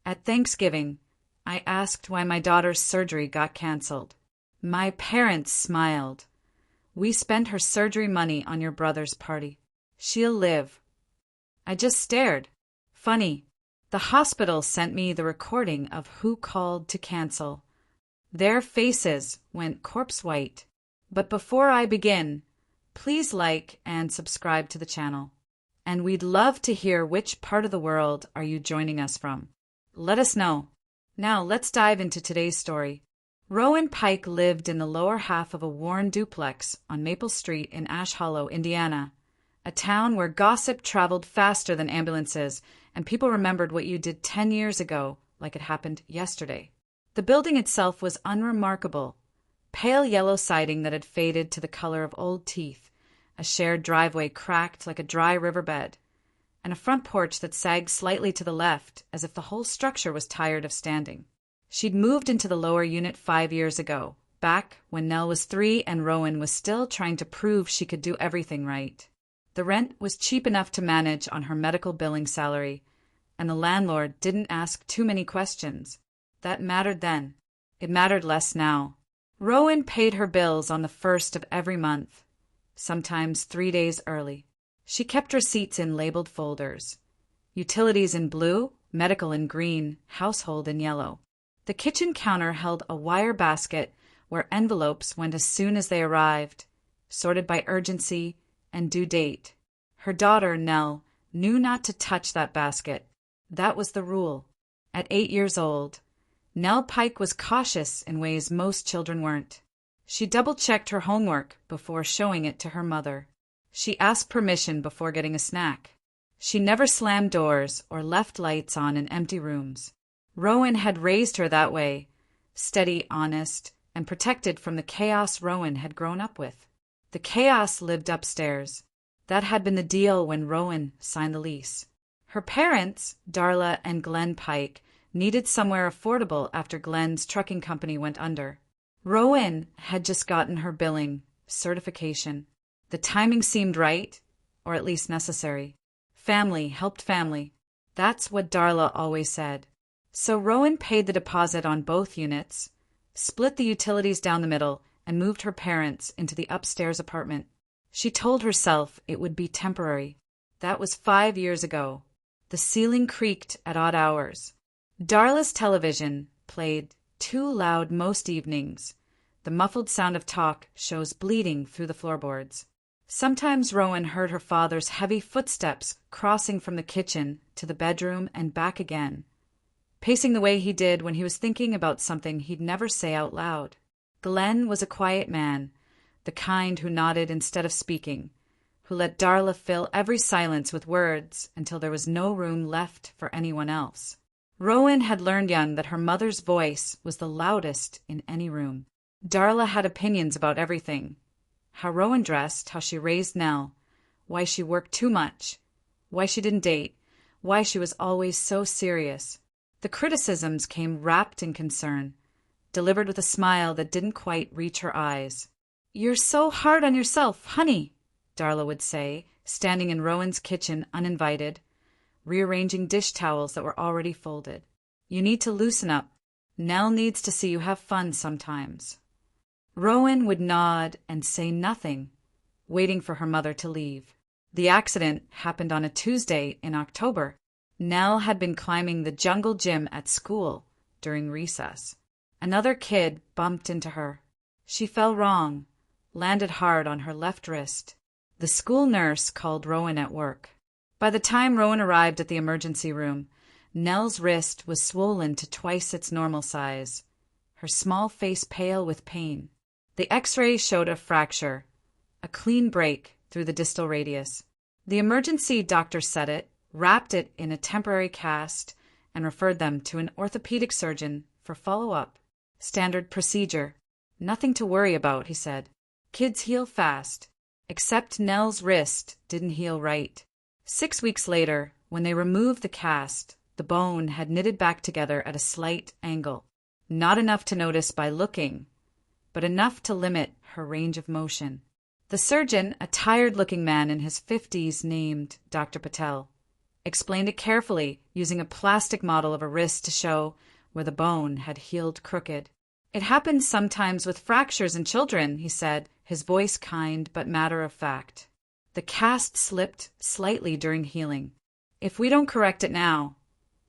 At Thanksgiving, I asked why my daughter's surgery got canceled. My parents smiled. We spent her surgery money on your brother's party. She'll live. I just stared. Funny. The hospital sent me the recording of who called to cancel. Their faces went corpse white. But before I begin, please like and subscribe to the channel. And we'd love to hear which part of the world are you joining us from. Let us know. Now let's dive into today's story. Rowan Pike lived in the lower half of a worn duplex on Maple Street in Ash Hollow, Indiana, a town where gossip traveled faster than ambulances and people remembered what you did 10 years ago like it happened yesterday. The building itself was unremarkable. Pale yellow siding that had faded to the color of old teeth, a shared driveway cracked like a dry riverbed, and a front porch that sagged slightly to the left as if the whole structure was tired of standing. She'd moved into the lower unit 5 years ago, back when Nell was 3 and Rowan was still trying to prove she could do everything right. The rent was cheap enough to manage on her medical billing salary, and the landlord didn't ask too many questions. That mattered then. It mattered less now. Rowan paid her bills on the 1st of every month, sometimes 3 days early. She kept receipts in labeled folders. Utilities in blue, medical in green, household in yellow. The kitchen counter held a wire basket where envelopes went as soon as they arrived, sorted by urgency and due date. Her daughter, Nell, knew not to touch that basket. That was the rule. At 8 years old, Nell Pike was cautious in ways most children weren't. She double-checked her homework before showing it to her mother. She asked permission before getting a snack. She never slammed doors or left lights on in empty rooms. Rowan had raised her that way, steady, honest, and protected from the chaos Rowan had grown up with. The chaos lived upstairs. That had been the deal when Rowan signed the lease. Her parents, Darla and Glenn Pike, needed somewhere affordable after Glenn's trucking company went under. Rowan had just gotten her billing certification. The timing seemed right, or at least necessary. Family helped family. That's what Darla always said. So Rowan paid the deposit on both units, split the utilities down the middle, and moved her parents into the upstairs apartment. She told herself it would be temporary. That was 5 years ago. The ceiling creaked at odd hours. Darla's television played too loud most evenings. The muffled sound of talk shows bleeding through the floorboards. Sometimes Rowan heard her father's heavy footsteps crossing from the kitchen to the bedroom and back again, pacing the way he did when he was thinking about something he'd never say out loud. Glenn was a quiet man, the kind who nodded instead of speaking, who let Darla fill every silence with words until there was no room left for anyone else. Rowan had learned young that her mother's voice was the loudest in any room. Darla had opinions about everything. How Rowan dressed, how she raised Nell, why she worked too much, why she didn't date, why she was always so serious. The criticisms came wrapped in concern, delivered with a smile that didn't quite reach her eyes. "You're so hard on yourself, honey," Darla would say, standing in Rowan's kitchen uninvited, rearranging dish towels that were already folded. "You need to loosen up. Nell needs to see you have fun sometimes." Rowan would nod and say nothing, waiting for her mother to leave. The accident happened on a Tuesday in October. Nell had been climbing the jungle gym at school during recess. Another kid bumped into her. She fell wrong, landed hard on her left wrist. The school nurse called Rowan at work. By the time Rowan arrived at the emergency room, Nell's wrist was swollen to twice its normal size, her small face pale with pain. The X-ray showed a fracture, a clean break through the distal radius. The emergency doctor set it, wrapped it in a temporary cast, and referred them to an orthopedic surgeon for follow-up. Standard procedure. Nothing to worry about, he said. Kids heal fast. Except Nell's wrist didn't heal right. 6 weeks later, when they removed the cast, the bone had knitted back together at a slight angle. Not enough to notice by looking, but enough to limit her range of motion. The surgeon, a tired-looking man in his 50s, named Dr. Patel, explained it carefully, using a plastic model of a wrist to show where the bone had healed crooked. It happens sometimes with fractures in children, he said, his voice kind but matter-of-fact. The cast slipped slightly during healing. If we don't correct it now,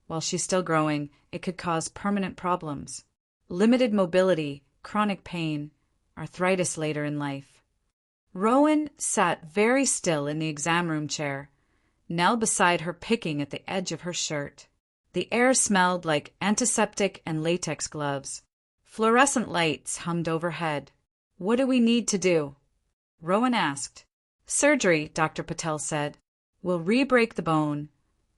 while she's still growing, it could cause permanent problems. Limited mobility, chronic pain, arthritis later in life. Rowan sat very still in the exam room chair, Nell beside her picking at the edge of her shirt. The air smelled like antiseptic and latex gloves. Fluorescent lights hummed overhead. What do we need to do? Rowan asked. Surgery, Dr. Patel said. We'll re-break the bone,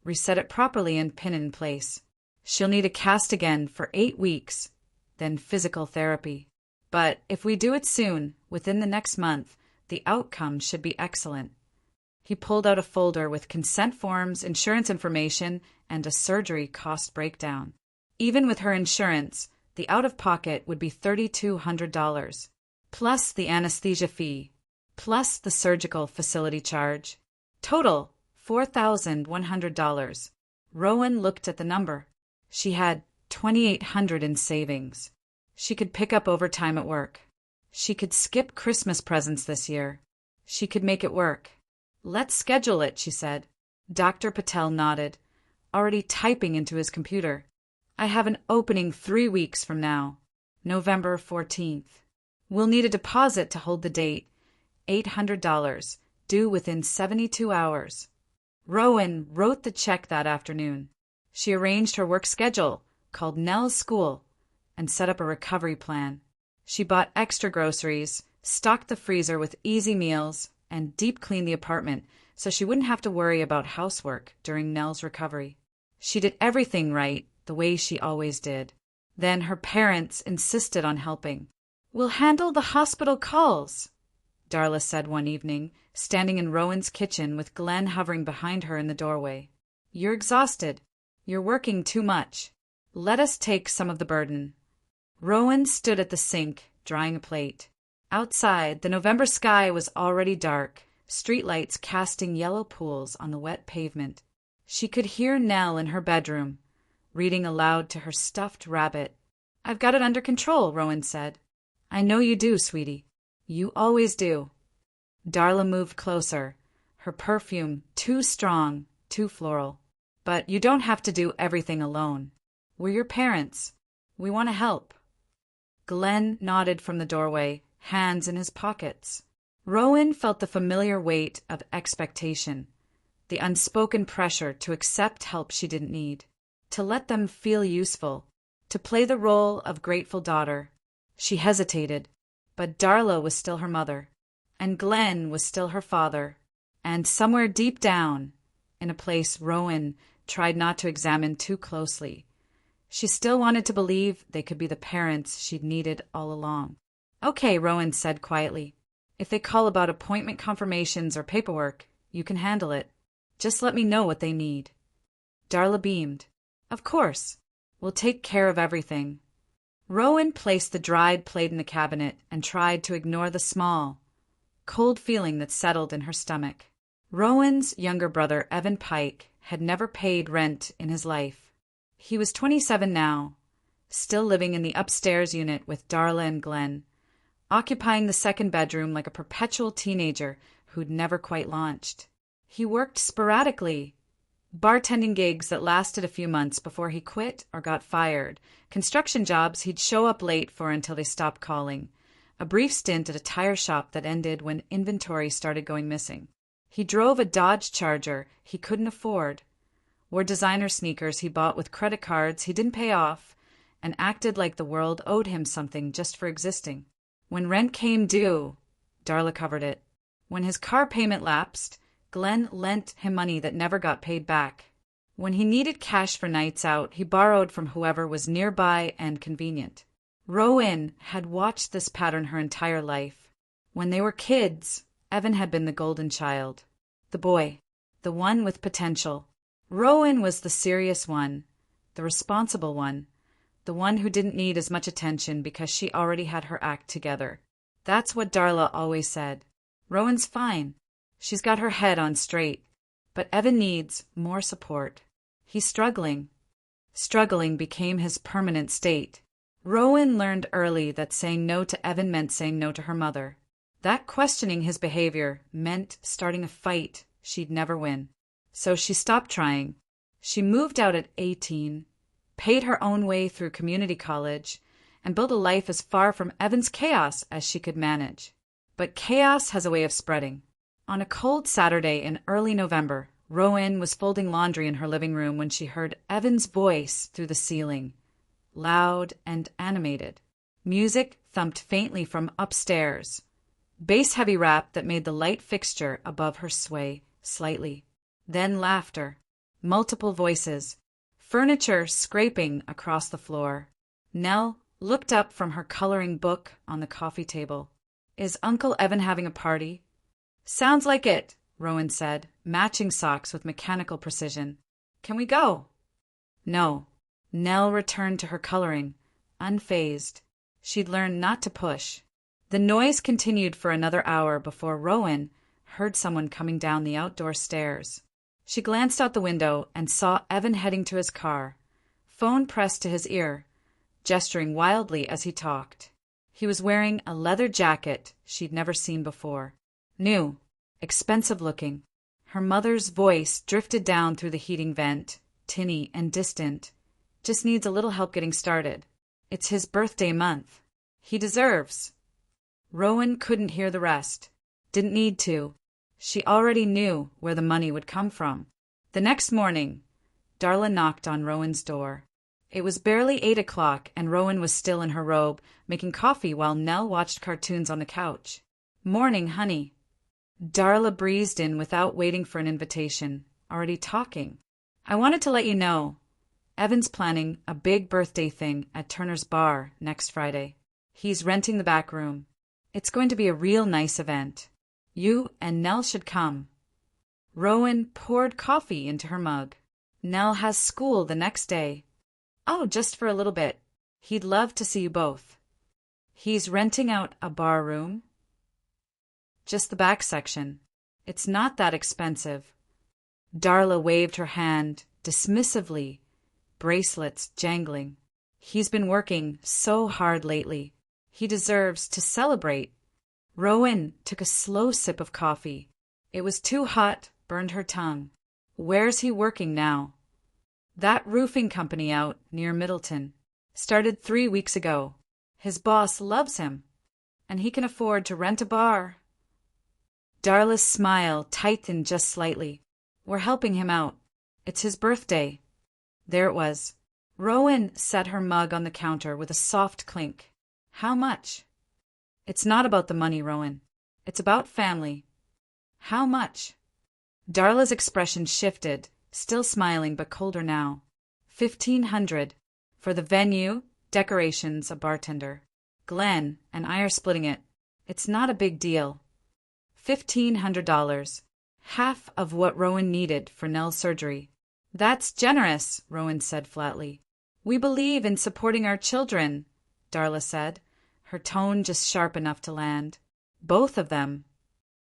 reset it properly and pin it in place. She'll need a cast again for 8 weeks, then physical therapy. But if we do it soon, within the next month, the outcome should be excellent. He pulled out a folder with consent forms, insurance information, and a surgery cost breakdown. Even with her insurance, the out-of-pocket would be $3,200, plus the anesthesia fee, plus the surgical facility charge. Total, $4,100. Rowan looked at the number. She had $2,800 in savings. She could pick up overtime at work. She could skip Christmas presents this year. She could make it work. Let's schedule it, she said. Dr. Patel nodded, already typing into his computer. I have an opening 3 weeks from now, November 14th. We'll need a deposit to hold the date, $800, due within 72 hours. Rowan wrote the check that afternoon. She arranged her work schedule, called Nell's school, and set up a recovery plan. She bought extra groceries, stocked the freezer with easy meals, and deep-cleaned the apartment so she wouldn't have to worry about housework during Nell's recovery. She did everything right, the way she always did. Then her parents insisted on helping. We'll handle the hospital calls, Darla said one evening, standing in Rowan's kitchen with Glenn hovering behind her in the doorway. You're exhausted. You're working too much. Let us take some of the burden. Rowan stood at the sink, drying a plate. Outside, the November sky was already dark, streetlights casting yellow pools on the wet pavement. She could hear Nell in her bedroom, reading aloud to her stuffed rabbit. I've got it under control, Rowan said. I know you do, sweetie. You always do. Darla moved closer, her perfume too strong, too floral. But you don't have to do everything alone. We're your parents. We want to help. Glenn nodded from the doorway, hands in his pockets. Rowan felt the familiar weight of expectation, the unspoken pressure to accept help she didn't need, to let them feel useful, to play the role of grateful daughter. She hesitated, but Darla was still her mother, and Glenn was still her father, and somewhere deep down, in a place Rowan tried not to examine too closely, she still wanted to believe they could be the parents she'd needed all along. Okay, Rowan said quietly. If they call about appointment confirmations or paperwork, you can handle it. Just let me know what they need. Darla beamed. Of course. We'll take care of everything. Rowan placed the dried plate in the cabinet and tried to ignore the small, cold feeling that settled in her stomach. Rowan's younger brother, Evan Pike, had never paid rent in his life. He was 27 now, still living in the upstairs unit with Darla and Glenn, occupying the second bedroom like a perpetual teenager who'd never quite launched. He worked sporadically, bartending gigs that lasted a few months before he quit or got fired, construction jobs he'd show up late for until they stopped calling, a brief stint at a tire shop that ended when inventory started going missing. He drove a Dodge Charger he couldn't afford, wore designer sneakers he bought with credit cards he didn't pay off, and acted like the world owed him something just for existing. When rent came due, Darla covered it. When his car payment lapsed, Glenn lent him money that never got paid back. When he needed cash for nights out, he borrowed from whoever was nearby and convenient. Rowan had watched this pattern her entire life. When they were kids, Evan had been the golden child, the boy, the one with potential. Rowan was the serious one, the responsible one, the one who didn't need as much attention because she already had her act together. That's what Darla always said. Rowan's fine. She's got her head on straight. But Evan needs more support. He's struggling. Struggling became his permanent state. Rowan learned early that saying no to Evan meant saying no to her mother. That questioning his behavior meant starting a fight she'd never win. So she stopped trying. She moved out at 18, paid her own way through community college, and built a life as far from Evan's chaos as she could manage. But chaos has a way of spreading. On a cold Saturday in early November, Rowan was folding laundry in her living room when she heard Evan's voice through the ceiling, loud and animated. Music thumped faintly from upstairs. Bass-heavy rap that made the light fixture above her sway slightly. Then laughter. Multiple voices. Furniture scraping across the floor. Nell looked up from her coloring book on the coffee table. Is Uncle Evan having a party? Sounds like it, Rowan said, matching socks with mechanical precision. Can we go? No. Nell returned to her coloring, unfazed. She'd learned not to push. The noise continued for another hour before Rowan heard someone coming down the outdoor stairs. She glanced out the window and saw Evan heading to his car, phone pressed to his ear, gesturing wildly as he talked. He was wearing a leather jacket she'd never seen before. New, expensive looking. Her mother's voice drifted down through the heating vent, tinny and distant. Just needs a little help getting started. It's his birthday month. He deserves. Rowan couldn't hear the rest. Didn't need to. She already knew where the money would come from. The next morning, Darla knocked on Rowan's door. It was barely 8 o'clock, and Rowan was still in her robe, making coffee while Nell watched cartoons on the couch. Morning, honey. Darla breezed in without waiting for an invitation, already talking. I wanted to let you know, Evan's planning a big birthday thing at Turner's Bar next Friday. He's renting the back room. It's going to be a real nice event. You and Nell should come. Rowan poured coffee into her mug. Nell has school the next day. Oh, just for a little bit. He'd love to see you both. He's renting out a bar room? Just the back section. It's not that expensive. Darla waved her hand dismissively, bracelets jangling. He's been working so hard lately. He deserves to celebrate. Rowan took a slow sip of coffee. It was too hot, burned her tongue. Where's he working now? That roofing company out near Middleton. Started 3 weeks ago. His boss loves him, and he can afford to rent a bar. Darla's smile tightened just slightly. We're helping him out. It's his birthday. There it was. Rowan set her mug on the counter with a soft clink. How much? It's not about the money, Rowan. It's about family. How much? Darla's expression shifted, still smiling but colder now. 1,500. For the venue, decorations, a bartender. Glenn and I are splitting it. It's not a big deal. $1,500. Half of what Rowan needed for Nell's surgery. That's generous, Rowan said flatly. We believe in supporting our children, Darla said, her tone just sharp enough to land. Both of them.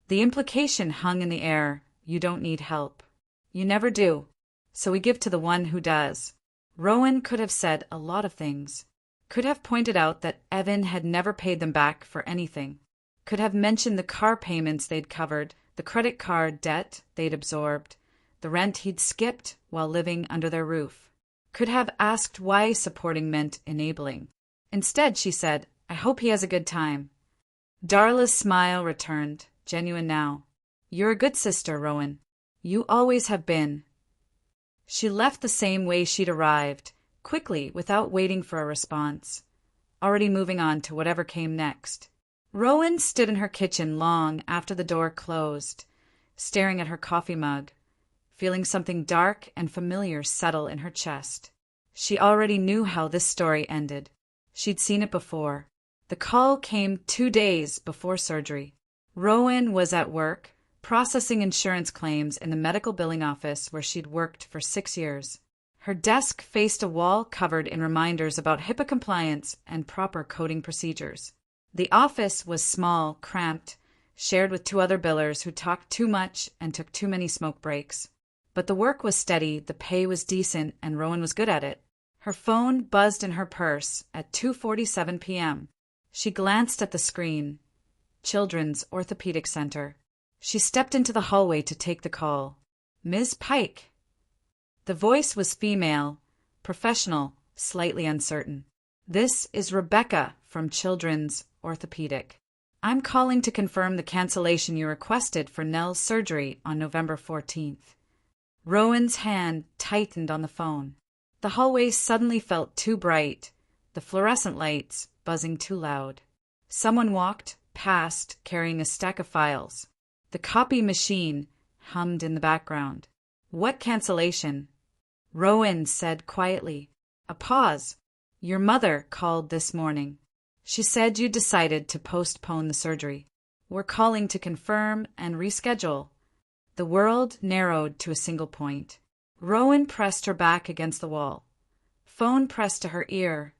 The implication hung in the air. You don't need help. You never do. So we give to the one who does. Rowan could have said a lot of things. Could have pointed out that Evan had never paid them back for anything. Could have mentioned the car payments they'd covered, the credit card debt they'd absorbed, the rent he'd skipped while living under their roof. Could have asked why supporting meant enabling. Instead, she said, I hope he has a good time. Darla's smile returned, genuine now. You're a good sister, Rowan. You always have been. She left the same way she'd arrived, quickly, without waiting for a response, already moving on to whatever came next. Rowan stood in her kitchen long after the door closed, staring at her coffee mug, feeling something dark and familiar settle in her chest. She already knew how this story ended. She'd seen it before. The call came 2 days before surgery. Rowan was at work, processing insurance claims in the medical billing office where she'd worked for 6 years. Her desk faced a wall covered in reminders about HIPAA compliance and proper coding procedures. The office was small, cramped, shared with 2 other billers who talked too much and took too many smoke breaks. But the work was steady, the pay was decent, and Rowan was good at it. Her phone buzzed in her purse at 2:47 p.m. She glanced at the screen. Children's Orthopedic Center. She stepped into the hallway to take the call. Ms. Pike. The voice was female, professional, slightly uncertain. This is Rebecca from Children's Orthopedic. I'm calling to confirm the cancellation you requested for Nell's surgery on November 14th. Rowan's hand tightened on the phone. The hallway suddenly felt too bright, the fluorescent lights buzzing too loud. Someone walked past carrying a stack of files. The copy machine hummed in the background. What cancellation? Rowan said quietly. A pause. Your mother called this morning. She said you decided to postpone the surgery. We're calling to confirm and reschedule. The world narrowed to a single point. Rowan pressed her back against the wall. Phone pressed to her ear,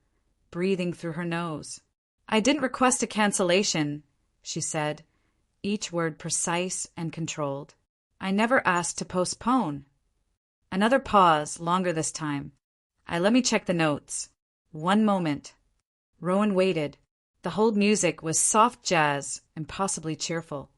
breathing through her nose. I didn't request a cancellation, she said, each word precise and controlled. I never asked to postpone. Another pause, longer this time. Let me check the notes. One moment. Rowan waited. The hold music was soft jazz, impossibly cheerful.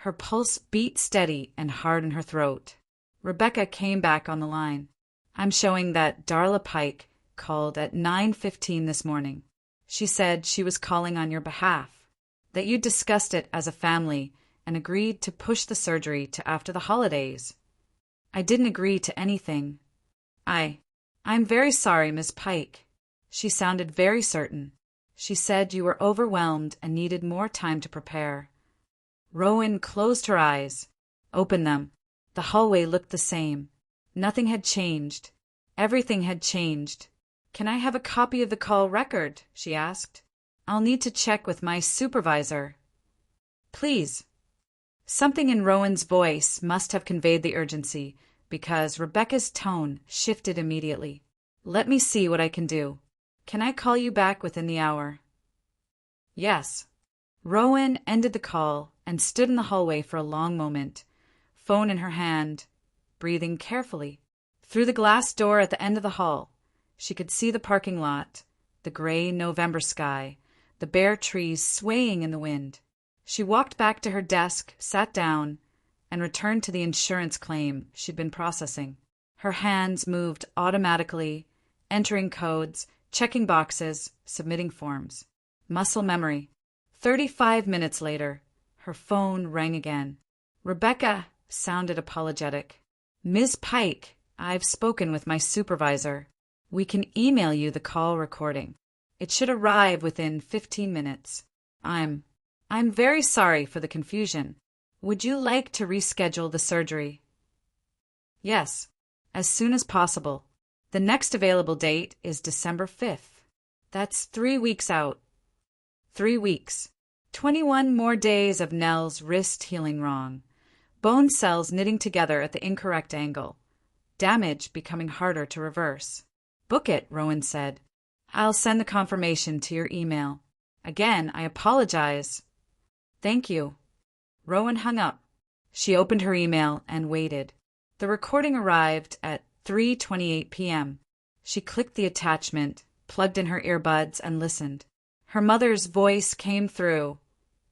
Her pulse beat steady and hard in her throat. Rebecca came back on the line. I'm showing that Darla Pike called at 9:15 this morning. She said she was calling on your behalf, that you discussed it as a family and agreed to push the surgery to after the holidays. I didn't agree to anything. I'm very sorry, Miss Pike. She sounded very certain. She said you were overwhelmed and needed more time to prepare. Rowan closed her eyes. Opened them. The hallway looked the same. Nothing had changed. Everything had changed. Can I have a copy of the call record? She asked. I'll need to check with my supervisor. Please. Something in Rowan's voice must have conveyed the urgency, because Rebecca's tone shifted immediately. Let me see what I can do. Can I call you back within the hour? Yes. Rowan ended the call and stood in the hallway for a long moment, phone in her hand, breathing carefully. Through the glass door at the end of the hall, she could see the parking lot, the gray November sky, the bare trees swaying in the wind. She walked back to her desk, sat down, and returned to the insurance claim she'd been processing. Her hands moved automatically, entering codes, checking boxes, submitting forms. Muscle memory. 35 minutes later, her phone rang again. Rebecca sounded apologetic. Ms. Pike, I've spoken with my supervisor. We can email you the call recording. It should arrive within 15 minutes. I'm very sorry for the confusion. Would you like to reschedule the surgery? Yes, as soon as possible. The next available date is December 5th. That's 3 weeks out. 3 weeks. 21 more days of Nell's wrist healing wrong. Bone cells knitting together at the incorrect angle. Damage becoming harder to reverse. Book it, Rowan said. I'll send the confirmation to your email. Again, I apologize. Thank you. Rowan hung up. She opened her email and waited. The recording arrived at 3:28 p.m. She clicked the attachment, plugged in her earbuds, and listened. Her mother's voice came through,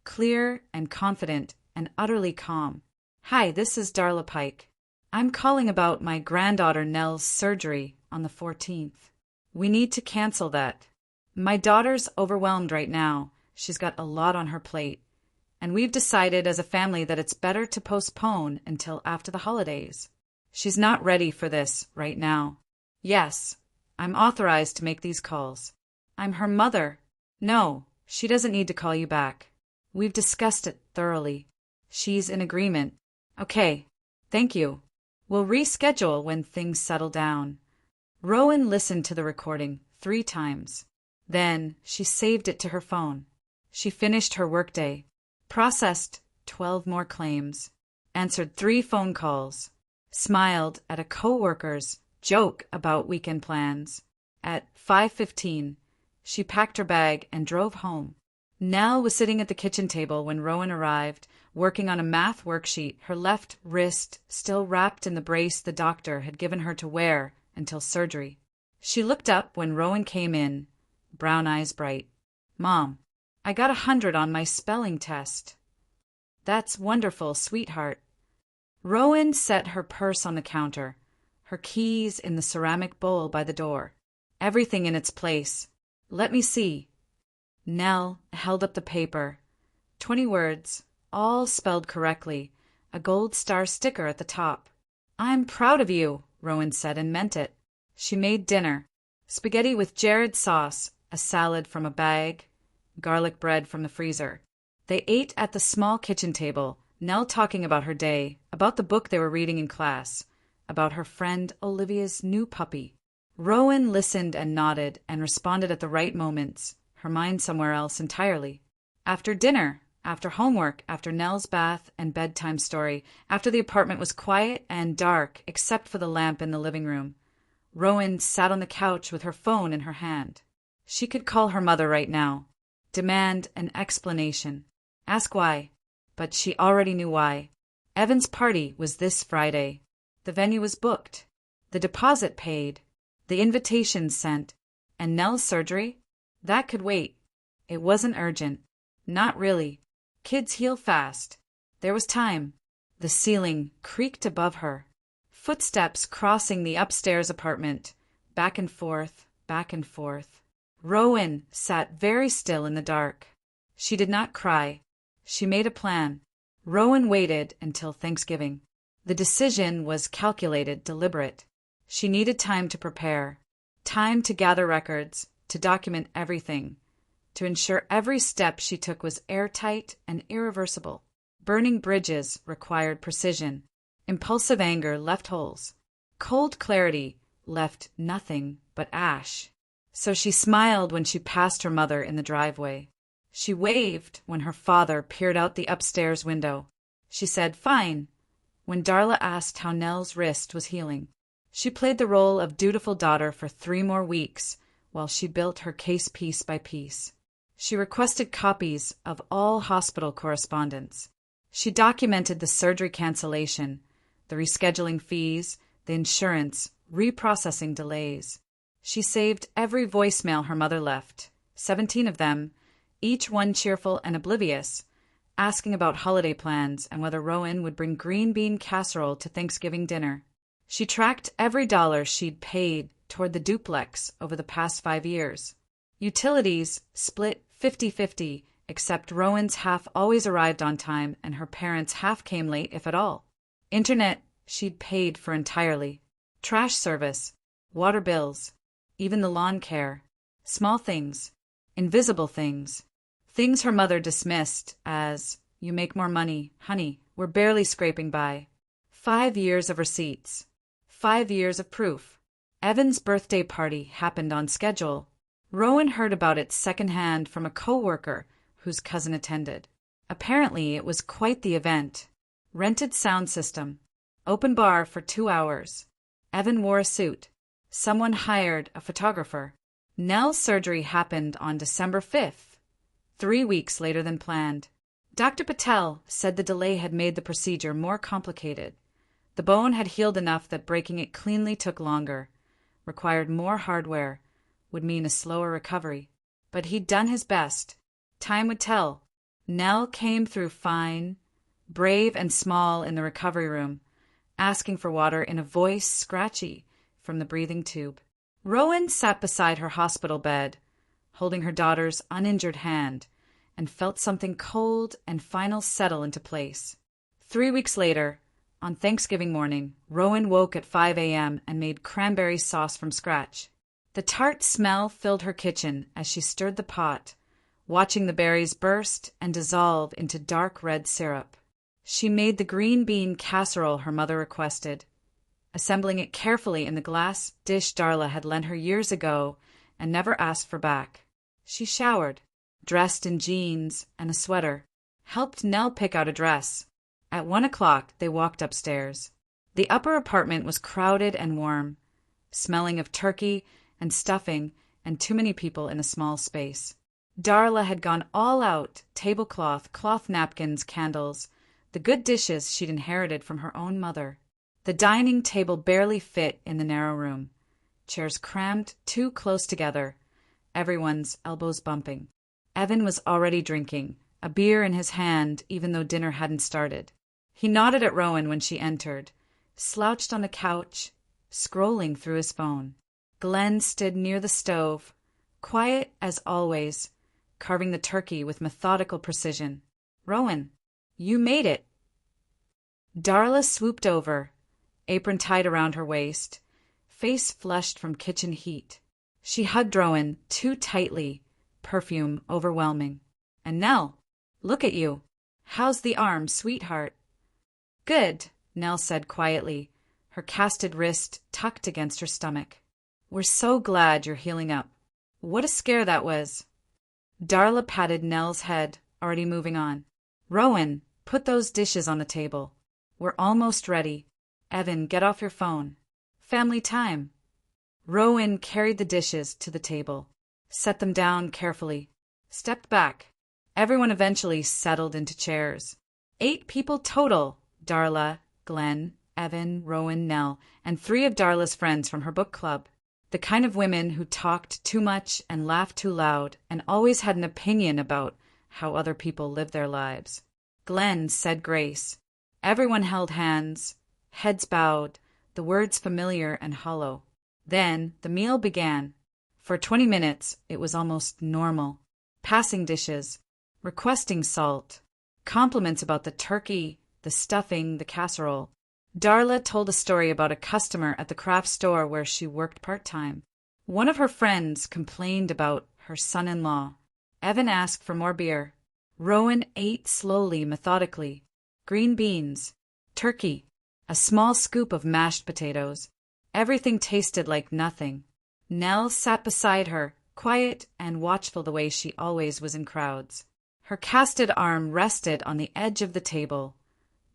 clear and confident and utterly calm. Hi, this is Darla Pike. I'm calling about my granddaughter Nell's surgery on the 14th. We need to cancel that. My daughter's overwhelmed right now. She's got a lot on her plate. And we've decided as a family that it's better to postpone until after the holidays. She's not ready for this right now. Yes, I'm authorized to make these calls. I'm her mother. No, she doesn't need to call you back. We've discussed it thoroughly. She's in agreement. Okay, thank you. We'll reschedule when things settle down. Rowan listened to the recording 3 times. Then she saved it to her phone. She finished her workday, processed 12 more claims, answered 3 phone calls, smiled at a coworker's joke about weekend plans. At 5:15, she packed her bag and drove home. Nell was sitting at the kitchen table when Rowan arrived, working on a math worksheet, her left wrist still wrapped in the brace the doctor had given her to wear until surgery. She looked up when Rowan came in, brown eyes bright. "Mom, I got 100 on my spelling test." "That's wonderful, sweetheart." Rowan set her purse on the counter, her keys in the ceramic bowl by the door. Everything in its place. "Let me see." Nell held up the paper. 20 words, all spelled correctly, a gold star sticker at the top. "I'm proud of you," Rowan said, and meant it. She made dinner. Spaghetti with Jared sauce, a salad from a bag, garlic bread from the freezer. They ate at the small kitchen table, Nell talking about her day, about the book they were reading in class, about her friend Olivia's new puppy. Rowan listened and nodded and responded at the right moments, her mind somewhere else entirely. After dinner, after homework, after Nell's bath and bedtime story, after the apartment was quiet and dark except for the lamp in the living room, Rowan sat on the couch with her phone in her hand. She could call her mother right now, demand an explanation, ask why, but she already knew why. Evan's party was this Friday. The venue was booked, the deposit paid, the invitation sent, and Nell's surgery? That could wait. It wasn't urgent. Not really. Kids heal fast. There was time. The ceiling creaked above her. Footsteps crossing the upstairs apartment. Back and forth, back and forth. Rowan sat very still in the dark. She did not cry. She made a plan. Rowan waited until Thanksgiving. The decision was calculated, deliberate. She needed time to prepare, time to gather records, to document everything, to ensure every step she took was airtight and irreversible. Burning bridges required precision. Impulsive anger left holes. Cold clarity left nothing but ash. So she smiled when she passed her mother in the driveway. She waved when her father peered out the upstairs window. She said, "Fine," when Darla asked how Nell's wrist was healing. She played the role of dutiful daughter for 3 more weeks while she built her case piece by piece. She requested copies of all hospital correspondence. She documented the surgery cancellation, the rescheduling fees, the insurance, reprocessing delays. She saved every voicemail her mother left, 17 of them, each one cheerful and oblivious, asking about holiday plans and whether Rowan would bring green bean casserole to Thanksgiving dinner. She tracked every dollar she'd paid toward the duplex over the past 5 years. Utilities split 50-50, except Rowan's half always arrived on time and her parents' half came late, if at all. Internet she'd paid for entirely. Trash service, water bills, even the lawn care. Small things, invisible things. Things her mother dismissed as, "You make more money, honey, we're barely scraping by." 5 years of receipts. 5 years of proof. Evan's birthday party happened on schedule. Rowan heard about it secondhand from a co-worker whose cousin attended. Apparently it was quite the event. Rented sound system. Open bar for 2 hours. Evan wore a suit. Someone hired a photographer. Nell's surgery happened on December 5th, 3 weeks later than planned. Dr. Patel said the delay had made the procedure more complicated. The bone had healed enough that breaking it cleanly took longer, required more hardware, would mean a slower recovery. But he'd done his best. Time would tell. Nell came through fine, brave and small in the recovery room, asking for water in a voice scratchy from the breathing tube. Rowan sat beside her hospital bed, holding her daughter's uninjured hand, and felt something cold and final settle into place. 3 weeks later, on Thanksgiving morning, Rowan woke at 5 a.m. and made cranberry sauce from scratch. The tart smell filled her kitchen as she stirred the pot, watching the berries burst and dissolve into dark red syrup. She made the green bean casserole her mother requested, assembling it carefully in the glass dish Darla had lent her years ago and never asked for back. She showered, dressed in jeans and a sweater, helped Nell pick out a dress. At 1 o'clock, they walked upstairs. The upper apartment was crowded and warm, smelling of turkey and stuffing and too many people in a small space. Darla had gone all out, tablecloth, cloth napkins, candles, The good dishes she'd inherited from her own mother. The dining table barely fit in the narrow room. Chairs crammed too close together, everyone's elbows bumping. Evan was already drinking, a beer in his hand even though dinner hadn't started. He nodded at Rowan when she entered, slouched on the couch, scrolling through his phone. Glenn stood near the stove, quiet as always, carving the turkey with methodical precision. "Rowan, you made it." Darla swooped over, apron tied around her waist, face flushed from kitchen heat. She hugged Rowan too tightly, perfume overwhelming. "And Nell, look at you. How's the arm, sweetheart?" "Good," Nell said quietly, her casted wrist tucked against her stomach. "We're so glad you're healing up. What a scare that was." Darla patted Nell's head, already moving on. "Rowan, put those dishes on the table. We're almost ready. Evan, get off your phone. Family time." Rowan carried the dishes to the table, set them down carefully, stepped back. Everyone eventually settled into chairs. 8 people total: Darla, Glenn, Evan, Rowan, Nell, and 3 of Darla's friends from her book club. The kind of women who talked too much and laughed too loud and always had an opinion about how other people lived their lives. Glenn said grace. Everyone held hands, heads bowed, the words familiar and hollow. Then the meal began. For 20 minutes, it was almost normal. Passing dishes, requesting salt, compliments about the turkey, the stuffing, the casserole. Darla told a story about a customer at the craft store where she worked part-time. One of her friends complained about her son-in-law. Evan asked for more beer. Rowan ate slowly, methodically. Green beans, turkey, a small scoop of mashed potatoes. Everything tasted like nothing. Nell sat beside her, quiet and watchful the way she always was in crowds. Her casted arm rested on the edge of the table,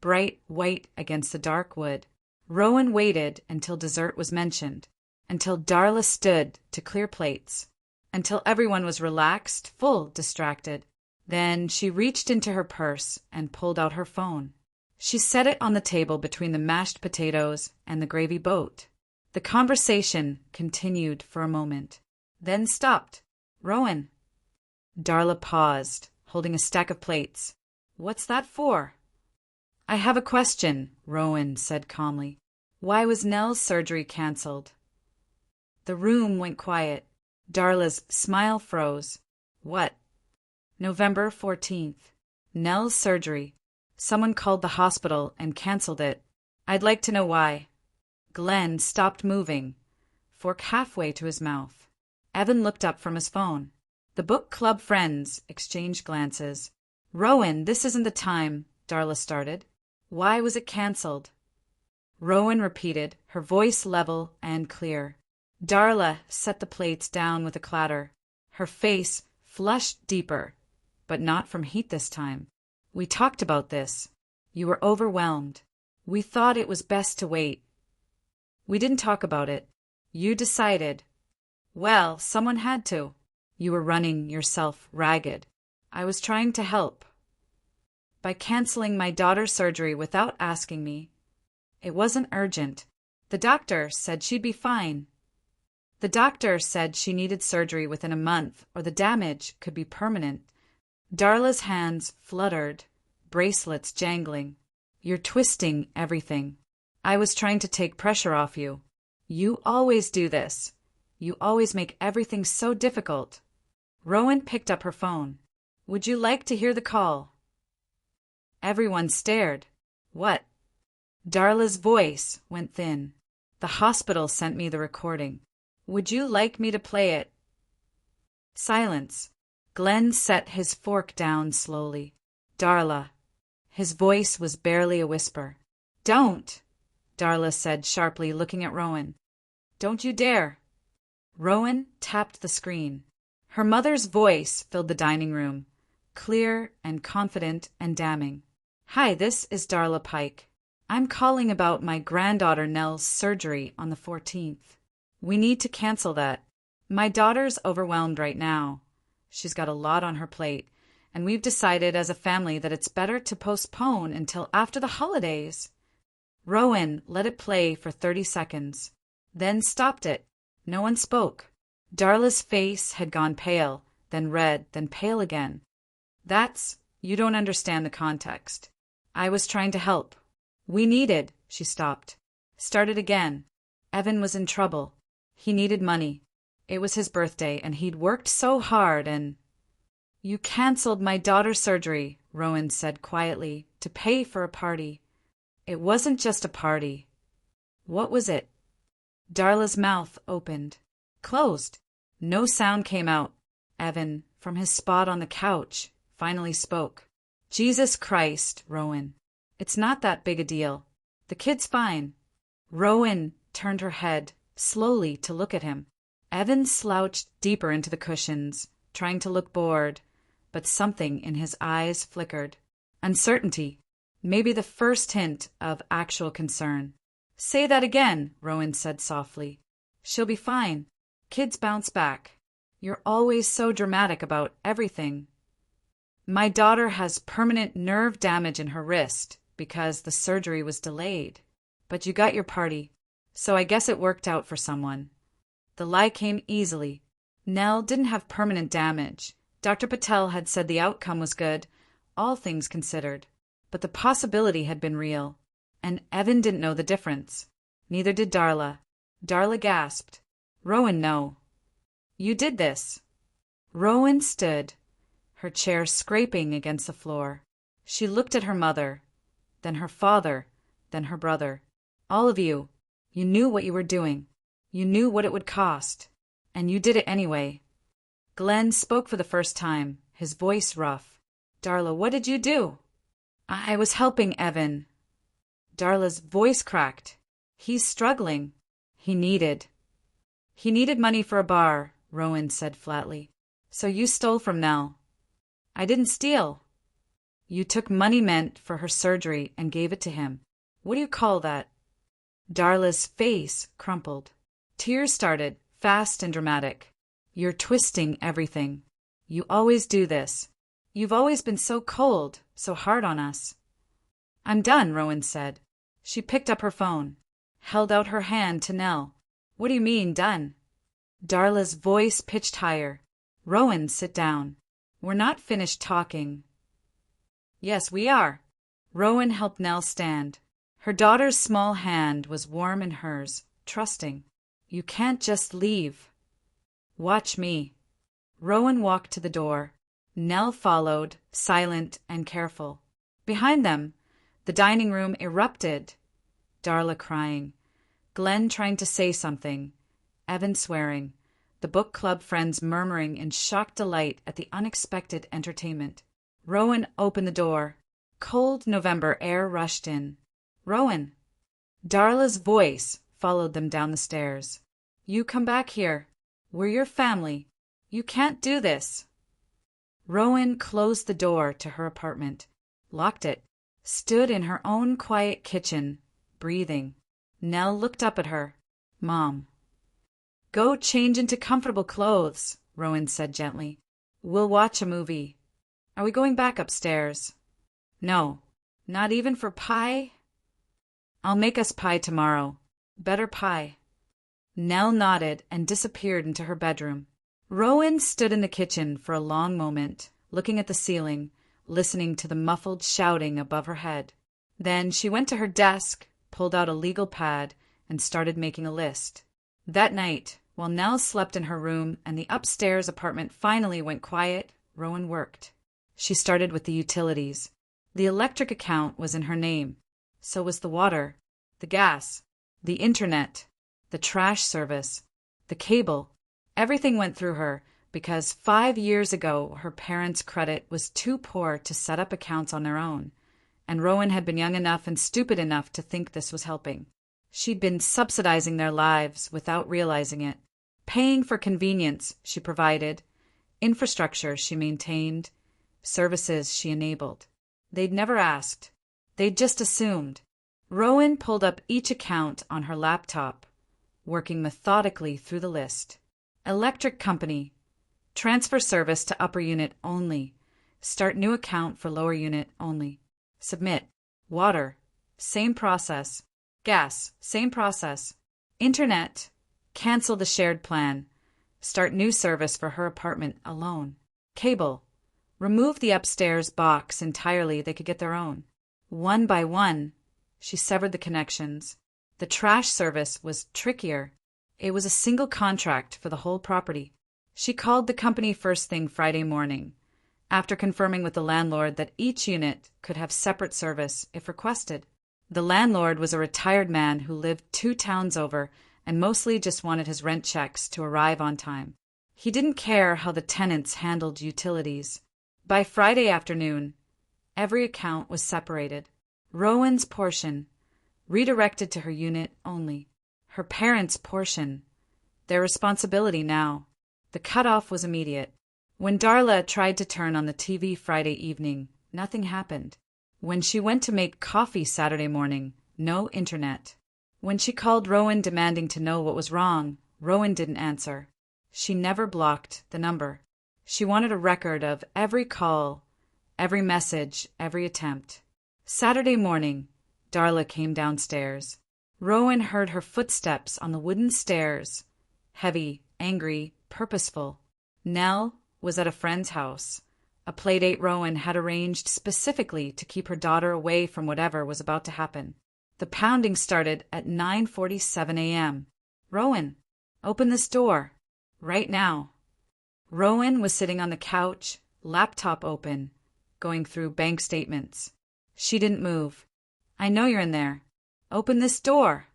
bright white against the dark wood. Rowan waited until dessert was mentioned, until Darla stood to clear plates, until everyone was relaxed, full, distracted. Then she reached into her purse and pulled out her phone. She set it on the table between the mashed potatoes and the gravy boat. The conversation continued for a moment, then stopped. "Rowan." Darla paused, holding a stack of plates. "What's that for?" "I have a question," Rowan said calmly. "Why was Nell's surgery cancelled?" The room went quiet. Darla's smile froze. "What?" "November 14th. Nell's surgery. Someone called the hospital and cancelled it. I'd like to know why." Glenn stopped moving, fork halfway to his mouth. Evan looked up from his phone. The book club friends exchanged glances. "Rowan, this isn't the time," Darla started. "Why was it cancelled?" Rowan repeated, her voice level and clear. Darla set the plates down with a clatter. Her face flushed deeper, but not from heat this time. "We talked about this. You were overwhelmed. We thought it was best to wait." "We didn't talk about it. You decided." "Well, someone had to." "You were running yourself ragged." "I was trying to help." "By canceling my daughter's surgery without asking me." "It wasn't urgent. The doctor said she'd be fine." "The doctor said she needed surgery within a month or the damage could be permanent." Darla's hands fluttered, bracelets jangling. "You're twisting everything. I was trying to take pressure off you. You always do this. You always make everything so difficult." Rowan picked up her phone. "Would you like to hear the call?" Everyone stared. "What?" Darla's voice went thin. "The hospital sent me the recording. Would you like me to play it?" Silence. Glenn set his fork down slowly. "Darla." His voice was barely a whisper. "Don't," Darla said sharply, looking at Rowan. "Don't you dare." Rowan tapped the screen. Her mother's voice filled the dining room, clear and confident and damning. "Hi, this is Darla Pike. I'm calling about my granddaughter Nell's surgery on the 14th. We need to cancel that. My daughter's overwhelmed right now. She's got a lot on her plate, and we've decided as a family that it's better to postpone until after the holidays." Rowan let it play for 30 seconds, then stopped it. No one spoke. Darla's face had gone pale, then red, then pale again. You don't understand the context. I was trying to help. She stopped. Started again. Evan was in trouble. He needed money. It was his birthday, and he'd worked so hard and— "You canceled my daughter's surgery," Rowan said quietly, "to pay for a party. It wasn't just a party." "What was it?" Darla's mouth opened. Closed. No sound came out. Evan, from his spot on the couch, finally spoke. "Jesus Christ, Rowan. It's not that big a deal. The kid's fine." Rowan turned her head, slowly, to look at him. Evan slouched deeper into the cushions, trying to look bored, but something in his eyes flickered. Uncertainty. Maybe the first hint of actual concern. "Say that again," Rowan said softly. "She'll be fine. Kids bounce back. You're always so dramatic about everything." "My daughter has permanent nerve damage in her wrist because the surgery was delayed. But you got your party, so I guess it worked out for someone." The lie came easily. Nell didn't have permanent damage. Dr. Patel had said the outcome was good, all things considered. But the possibility had been real, and Evan didn't know the difference. Neither did Darla. Darla gasped. "Rowan, no. You did this." Rowan stood, her chair scraping against the floor. She looked at her mother, then her father, then her brother. "All of you, you knew what you were doing. You knew what it would cost, and you did it anyway." Glenn spoke for the first time, his voice rough. "Darla, what did you do?" "I was helping Evan." Darla's voice cracked. "He's struggling. He needed money for a bar," Rowan said flatly. "So you stole from Nell." "I didn't steal." "You took money meant for her surgery and gave it to him. What do you call that?" Darla's face crumpled. Tears started, fast and dramatic. "You're twisting everything. You always do this. You've always been so cold, so hard on us." "I'm done," Rowan said. She picked up her phone, held out her hand to Nell. "What do you mean, done?" Darla's voice pitched higher. "Rowan, sit down. We're not finished talking." "Yes, we are." Rowan helped Nell stand. Her daughter's small hand was warm in hers, trusting. "You can't just leave. Watch me." Rowan walked to the door. Nell followed, silent and careful. Behind them, the dining room erupted. Darla crying. Glenn trying to say something. Evan swearing. The book club friends murmuring in shocked delight at the unexpected entertainment. Rowan opened the door. Cold November air rushed in. "Rowan." Darla's voice followed them down the stairs. "You come back here. We're your family. You can't do this." Rowan closed the door to her apartment, locked it, stood in her own quiet kitchen, breathing. Nell looked up at her. "Mom." "Go change into comfortable clothes," Rowan said gently. "We'll watch a movie. Are we going back upstairs?" "No. Not even for pie?" "I'll make us pie tomorrow. Better pie." Nell nodded and disappeared into her bedroom. Rowan stood in the kitchen for a long moment, looking at the ceiling, listening to the muffled shouting above her head. Then she went to her desk, pulled out a legal pad, and started making a list. That night, while Nell slept in her room and the upstairs apartment finally went quiet, Rowan worked. She started with the utilities. The electric account was in her name. So was the water, the gas, the internet, the trash service, the cable. Everything went through her because 5 years ago her parents' credit was too poor to set up accounts on their own, and Rowan had been young enough and stupid enough to think this was helping. She'd been subsidizing their lives without realizing it, paying for convenience she provided, infrastructure she maintained, services she enabled. They'd never asked. They'd just assumed. Rowan pulled up each account on her laptop, working methodically through the list. Electric company. Transfer service to upper unit only. Start new account for lower unit only. Submit. Water. Same process. Gas. Same process. Internet. Cancel the shared plan. Start new service for her apartment alone. Cable. Remove the upstairs box entirely. They could get their own. One by one, she severed the connections. The trash service was trickier. It was a single contract for the whole property. She called the company first thing Friday morning, after confirming with the landlord that each unit could have separate service if requested. The landlord was a retired man who lived 2 towns over and mostly just wanted his rent checks to arrive on time. He didn't care how the tenants handled utilities. By Friday afternoon, every account was separated. Rowan's portion, redirected to her unit only. Her parents' portion, their responsibility now. The cutoff was immediate. When Darla tried to turn on the TV Friday evening, nothing happened. When she went to make coffee Saturday morning, no internet. When she called Rowan demanding to know what was wrong, Rowan didn't answer. She never blocked the number. She wanted a record of every call, every message, every attempt. Saturday morning, Darla came downstairs. Rowan heard her footsteps on the wooden stairs, heavy, angry, purposeful. Nell was at a friend's house, a playdate Rowan had arranged specifically to keep her daughter away from whatever was about to happen. The pounding started at 9:47 a.m. Rowan, open this door. Right now. Rowan was sitting on the couch, laptop open, going through bank statements. She didn't move. I know you're in there. Open this door.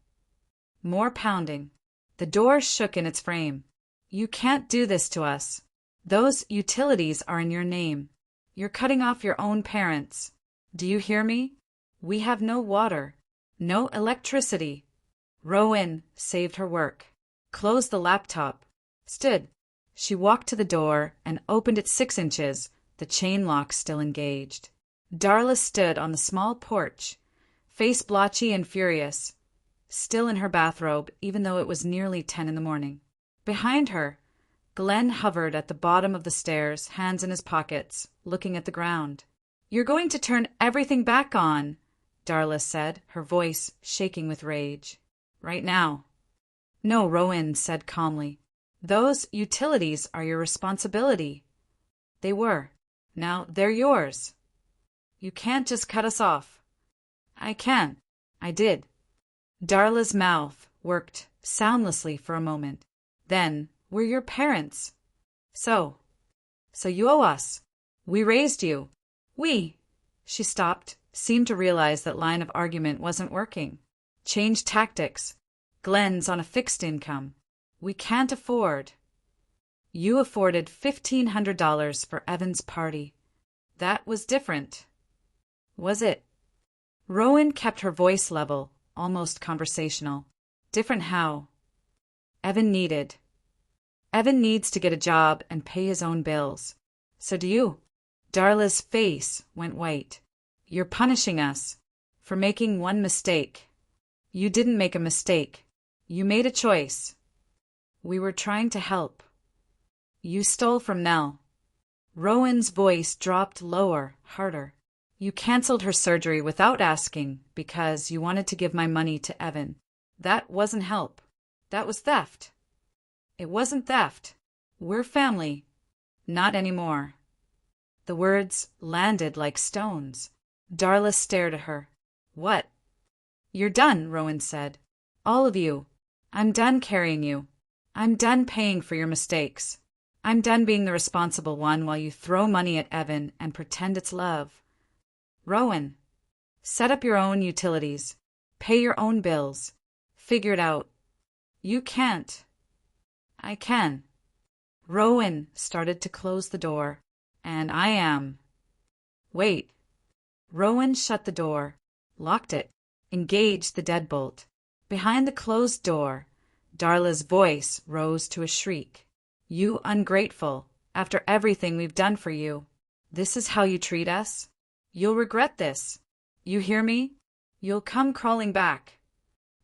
More pounding. The door shook in its frame. You can't do this to us. Those utilities are in your name. You're cutting off your own parents. Do you hear me? We have no water, no electricity. Rowan saved her work, closed the laptop, stood. She walked to the door and opened it 6 inches, the chain lock still engaged. Darla stood on the small porch, face blotchy and furious, still in her bathrobe even though it was nearly 10 in the morning. Behind her, Glenn hovered at the bottom of the stairs, hands in his pockets, looking at the ground. You're going to turn everything back on, Darla said, her voice shaking with rage. Right now. No, Rowan said calmly. Those utilities are your responsibility. They were. Now they're yours. You can't just cut us off. I can. I did. Darla's mouth worked soundlessly for a moment. Then, we're your parents. So you owe us. We raised you. We. She stopped, seemed to realize that line of argument wasn't working. Changed tactics. Glenn's on a fixed income. We can't afford. You afforded $1,500 for Evan's party. That was different. Was it? Rowan kept her voice level, almost conversational. Different how? Evan needs to get a job and pay his own bills. So do you. Darla's face went white. You're punishing us for making one mistake. You didn't make a mistake. You made a choice. We were trying to help. You stole from Nell. Rowan's voice dropped lower, harder. You canceled her surgery without asking because you wanted to give my money to Evan. That wasn't help. That was theft. It wasn't theft. We're family. Not anymore. The words landed like stones. Darla stared at her. What? You're done, Rowan said. All of you. I'm done carrying you. I'm done paying for your mistakes. I'm done being the responsible one while you throw money at Evan and pretend it's love. Rowan, set up your own utilities. Pay your own bills. Figure it out. You can't. I can. Rowan started to close the door. And I am. Wait. Rowan shut the door, locked it, engaged the deadbolt. Behind the closed door, Darla's voice rose to a shriek. You ungrateful, after everything we've done for you. This is how you treat us? You'll regret this. You hear me? You'll come crawling back.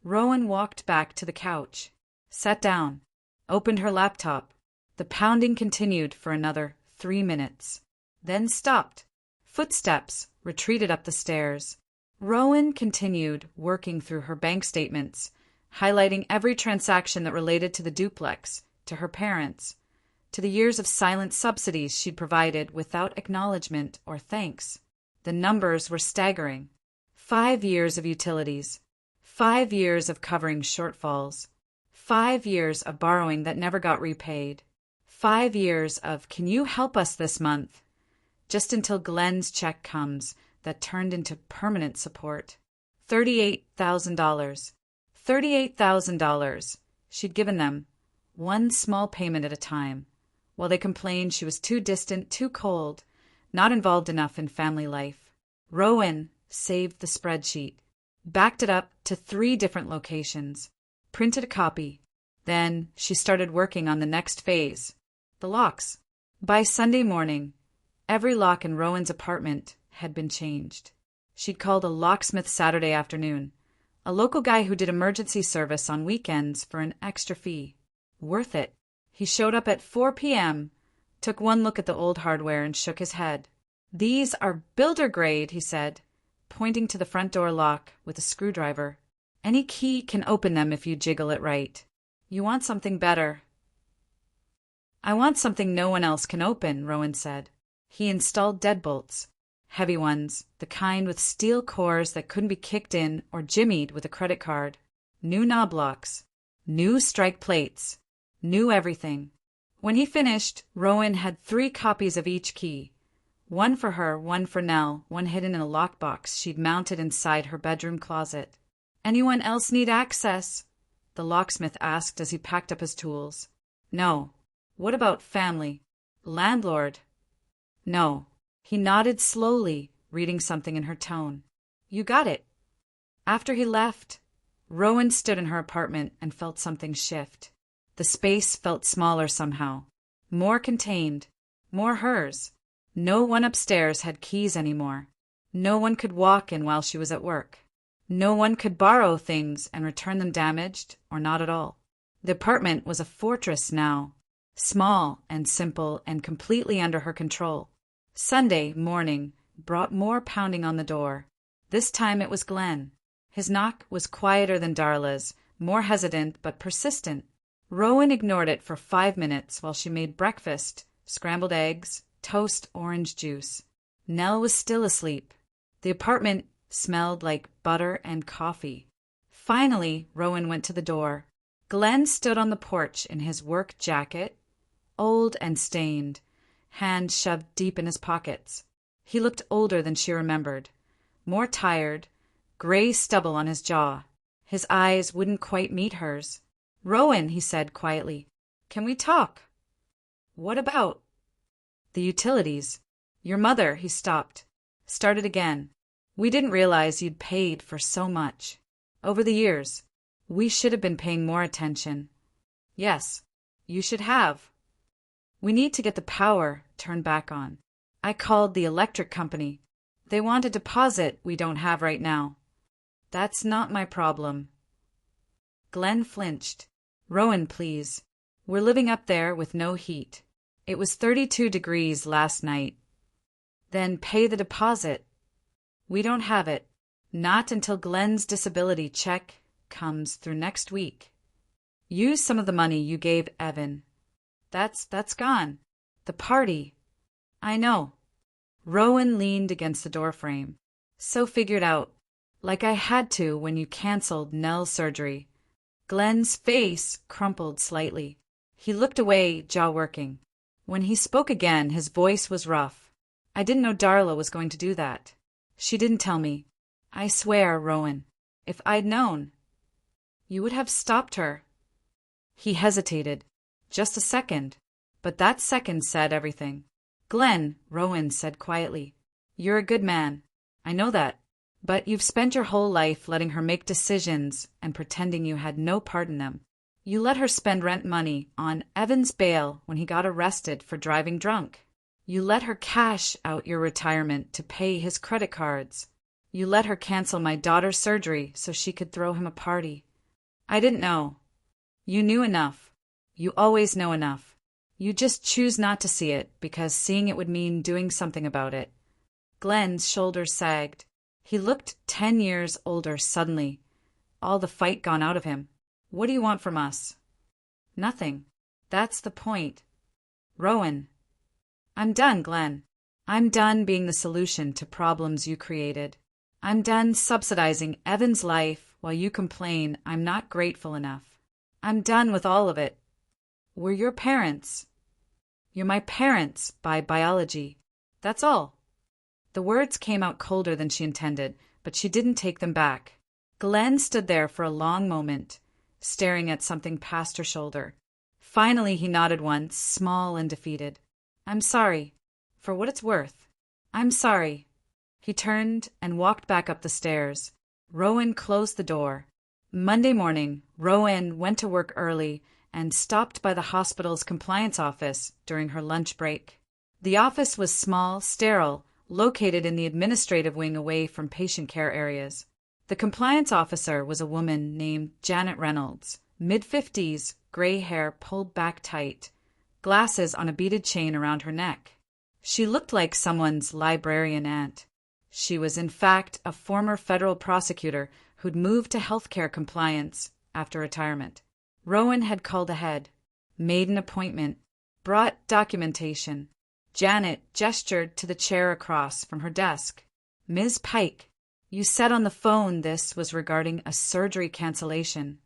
Rowan walked back to the couch, sat down, opened her laptop. The pounding continued for another 3 minutes. then stopped. Footsteps retreated up the stairs. Rowan continued working through her bank statements, highlighting every transaction that related to the duplex, to her parents, to the years of silent subsidies she'd provided without acknowledgement or thanks. The numbers were staggering. 5 years of utilities, 5 years of covering shortfalls, 5 years of borrowing that never got repaid, 5 years of "can you help us this month?" just until Glenn's check comes that turned into permanent support. $38,000. $38,000. She'd given them, one small payment at a time, while they complained she was too distant, too cold, not involved enough in family life. Rowan saved the spreadsheet, backed it up to 3 different locations, printed a copy. Then she started working on the next phase, the locks. By Sunday morning, every lock in Rowan's apartment had been changed. She'd called a locksmith Saturday afternoon, a local guy who did emergency service on weekends for an extra fee. Worth it. He showed up at 4 p.m., took one look at the old hardware and shook his head. "These are builder grade," he said, pointing to the front door lock with a screwdriver. "Any key can open them if you jiggle it right. You want something better." "I want something no one else can open," Rowan said. He installed deadbolts, heavy ones, the kind with steel cores that couldn't be kicked in or jimmied with a credit card. New knob locks, new strike plates, new everything. When he finished, Rowan had 3 copies of each key. One for her, one for Nell, one hidden in a lockbox she'd mounted inside her bedroom closet. "Anyone else need access?" the locksmith asked as he packed up his tools. "No." "What about family? Landlord?" "No." He nodded slowly, reading something in her tone. "You got it." After he left, Rowan stood in her apartment and felt something shift. The space felt smaller somehow, more contained, more hers. No one upstairs had keys anymore. No one could walk in while she was at work. No one could borrow things and return them damaged or not at all. The apartment was a fortress now, small and simple and completely under her control. Sunday morning brought more pounding on the door. This time it was Glenn. His knock was quieter than Darla's, more hesitant but persistent. Rowan ignored it for 5 minutes while she made breakfast, scrambled eggs, toast, orange juice. Nell was still asleep. The apartment smelled like butter and coffee. Finally, Rowan went to the door. Glenn stood on the porch in his work jacket, old and stained, hands shoved deep in his pockets. He looked older than she remembered, more tired, gray stubble on his jaw. His eyes wouldn't quite meet hers. "Rowan," he said quietly, "can we talk?" "What about?" "The utilities. Your mother," he stopped. Started again. "We didn't realize you'd paid for so much. Over the years. We should have been paying more attention." "Yes, you should have." "We need to get the power turned back on. I called the electric company. They want a deposit we don't have right now." "That's not my problem." Glenn flinched. "Rowan, please. We're living up there with no heat. It was 32 degrees last night." "Then pay the deposit." "We don't have it. Not until Glenn's disability check comes through next week." "Use some of the money you gave Evan." That's gone. The party." "I know." Rowan leaned against the doorframe. "So figured out. Like I had to when you canceled Nell's surgery." Glenn's face crumpled slightly. He looked away, jaw working. When he spoke again, his voice was rough. "I didn't know Darla was going to do that. She didn't tell me. I swear, Rowan, if I'd known." "You would have stopped her." He hesitated. Just a second. But that second said everything. "Glenn," Rowan said quietly, "you're a good man. I know that. But you've spent your whole life letting her make decisions and pretending you had no part in them. You let her spend rent money on Evan's bail when he got arrested for driving drunk. You let her cash out your retirement to pay his credit cards. You let her cancel my daughter's surgery so she could throw him a party. I didn't know. You knew enough. You always know enough. You just choose not to see it because seeing it would mean doing something about it. Glenn's shoulders sagged. He looked 10 years older suddenly. All the fight gone out of him. What do you want from us? Nothing. That's the point. Rowan. I'm done, Glenn. I'm done being the solution to problems you created. I'm done subsidizing Evan's life while you complain I'm not grateful enough. I'm done with all of it. We're your parents. You're my parents by biology. That's all. The words came out colder than she intended, but she didn't take them back. Glenn stood there for a long moment, staring at something past her shoulder. Finally, he nodded once, small and defeated. I'm sorry. For what it's worth. I'm sorry. He turned and walked back up the stairs. Rowan closed the door. Monday morning, Rowan went to work early and stopped by the hospital's compliance office during her lunch break. The office was small, sterile, located in the administrative wing away from patient care areas. The compliance officer was a woman named Janet Reynolds, mid-50s, gray hair pulled back tight, glasses on a beaded chain around her neck. She looked like someone's librarian aunt. She was in fact a former federal prosecutor who'd moved to healthcare compliance after retirement. Rowan had called ahead, made an appointment, brought documentation. Janet gestured to the chair across from her desk. Ms. Pike, you said on the phone this was regarding a surgery cancellation.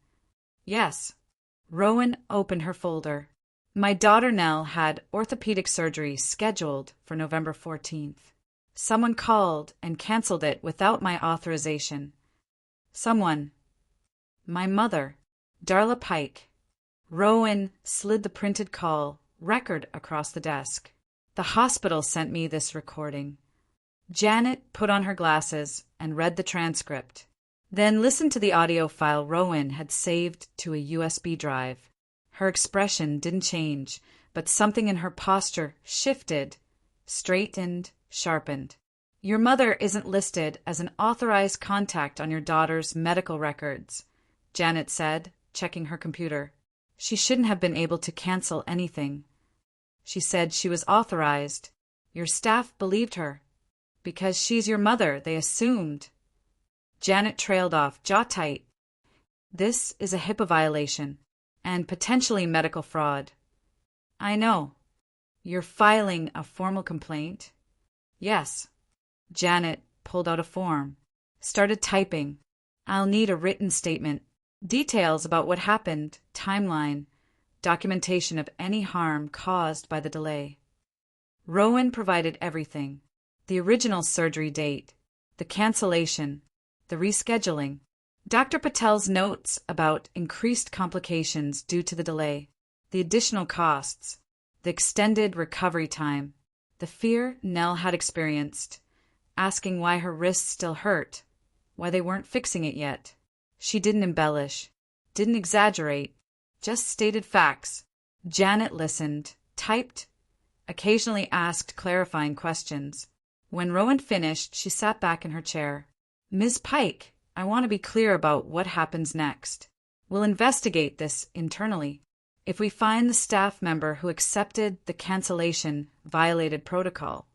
Yes. Rowan opened her folder. My daughter Nell had orthopedic surgery scheduled for November 14th. Someone called and canceled it without my authorization. Someone. My mother, Darla Pike. Rowan slid the printed call record across the desk. The hospital sent me this recording. Janet put on her glasses and read the transcript, then listened to the audio file Rowan had saved to a USB drive. Her expression didn't change, but something in her posture shifted, straightened, sharpened. Your mother isn't listed as an authorized contact on your daughter's medical records, Janet said, checking her computer. She shouldn't have been able to cancel anything. She said she was authorized. Your staff believed her. Because she's your mother, they assumed. Janet trailed off, jaw tight. This is a HIPAA violation, and potentially medical fraud. I know. You're filing a formal complaint? Yes. Janet pulled out a form, started typing. I'll need a written statement, details about what happened, timeline, documentation of any harm caused by the delay. Rowan provided everything. The original surgery date, the cancellation, the rescheduling, Dr. Patel's notes about increased complications due to the delay, the additional costs, the extended recovery time, the fear Nell had experienced, asking why her wrists still hurt, why they weren't fixing it yet. She didn't embellish, didn't exaggerate, just stated facts. Janet listened, typed, occasionally asked clarifying questions. When Rowan finished, she sat back in her chair. Ms. Pike, I want to be clear about what happens next. We'll investigate this internally. If we find the staff member who accepted the cancellation violated protocol,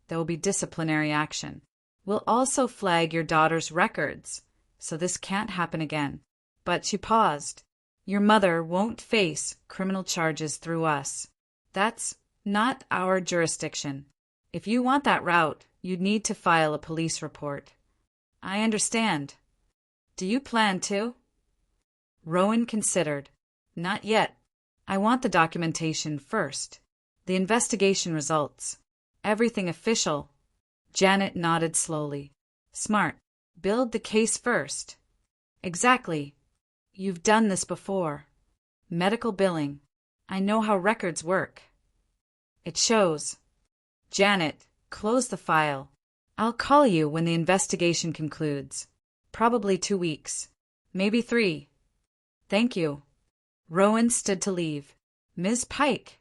there will be disciplinary action. We'll also flag your daughter's records, so this can't happen again. But she paused. Your mother won't face criminal charges through us. That's not our jurisdiction. If you want that route, you'd need to file a police report. I understand. Do you plan to? Rowan considered. Not yet. I want the documentation first. The investigation results. Everything official. Janet nodded slowly. Smart. Build the case first. Exactly. You've done this before. Medical billing. I know how records work. It shows. Janet, close the file. I'll call you when the investigation concludes. Probably 2 weeks. Maybe 3. Thank you. Rowan stood to leave. Ms. Pike.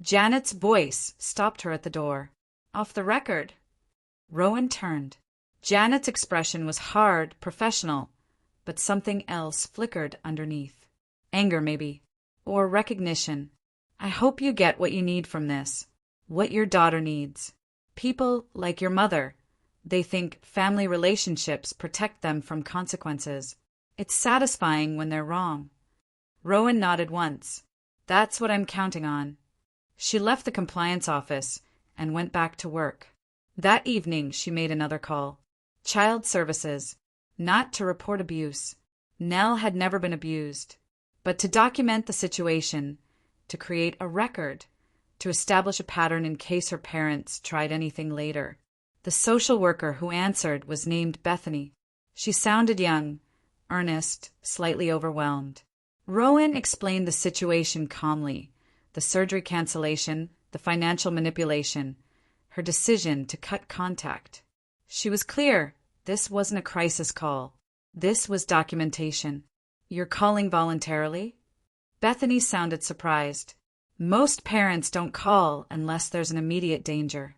Janet's voice stopped her at the door. Off the record. Rowan turned. Janet's expression was hard, professional, but something else flickered underneath. Anger, maybe. Or recognition. I hope you get what you need from this, what your daughter needs. People like your mother, they think family relationships protect them from consequences. It's satisfying when they're wrong. Rowan nodded once. That's what I'm counting on. She left the compliance office and went back to work. That evening she made another call. Child Services. Not to report abuse. Nell had never been abused, but to document the situation, to create a record, to establish a pattern in case her parents tried anything later. The social worker who answered was named Bethany. She sounded young, earnest, slightly overwhelmed. Rowan explained the situation calmly, the surgery cancellation, the financial manipulation, her decision to cut contact. She was clear, this wasn't a crisis call. This was documentation. You're calling voluntarily? Bethany sounded surprised. Most parents don't call unless there's an immediate danger.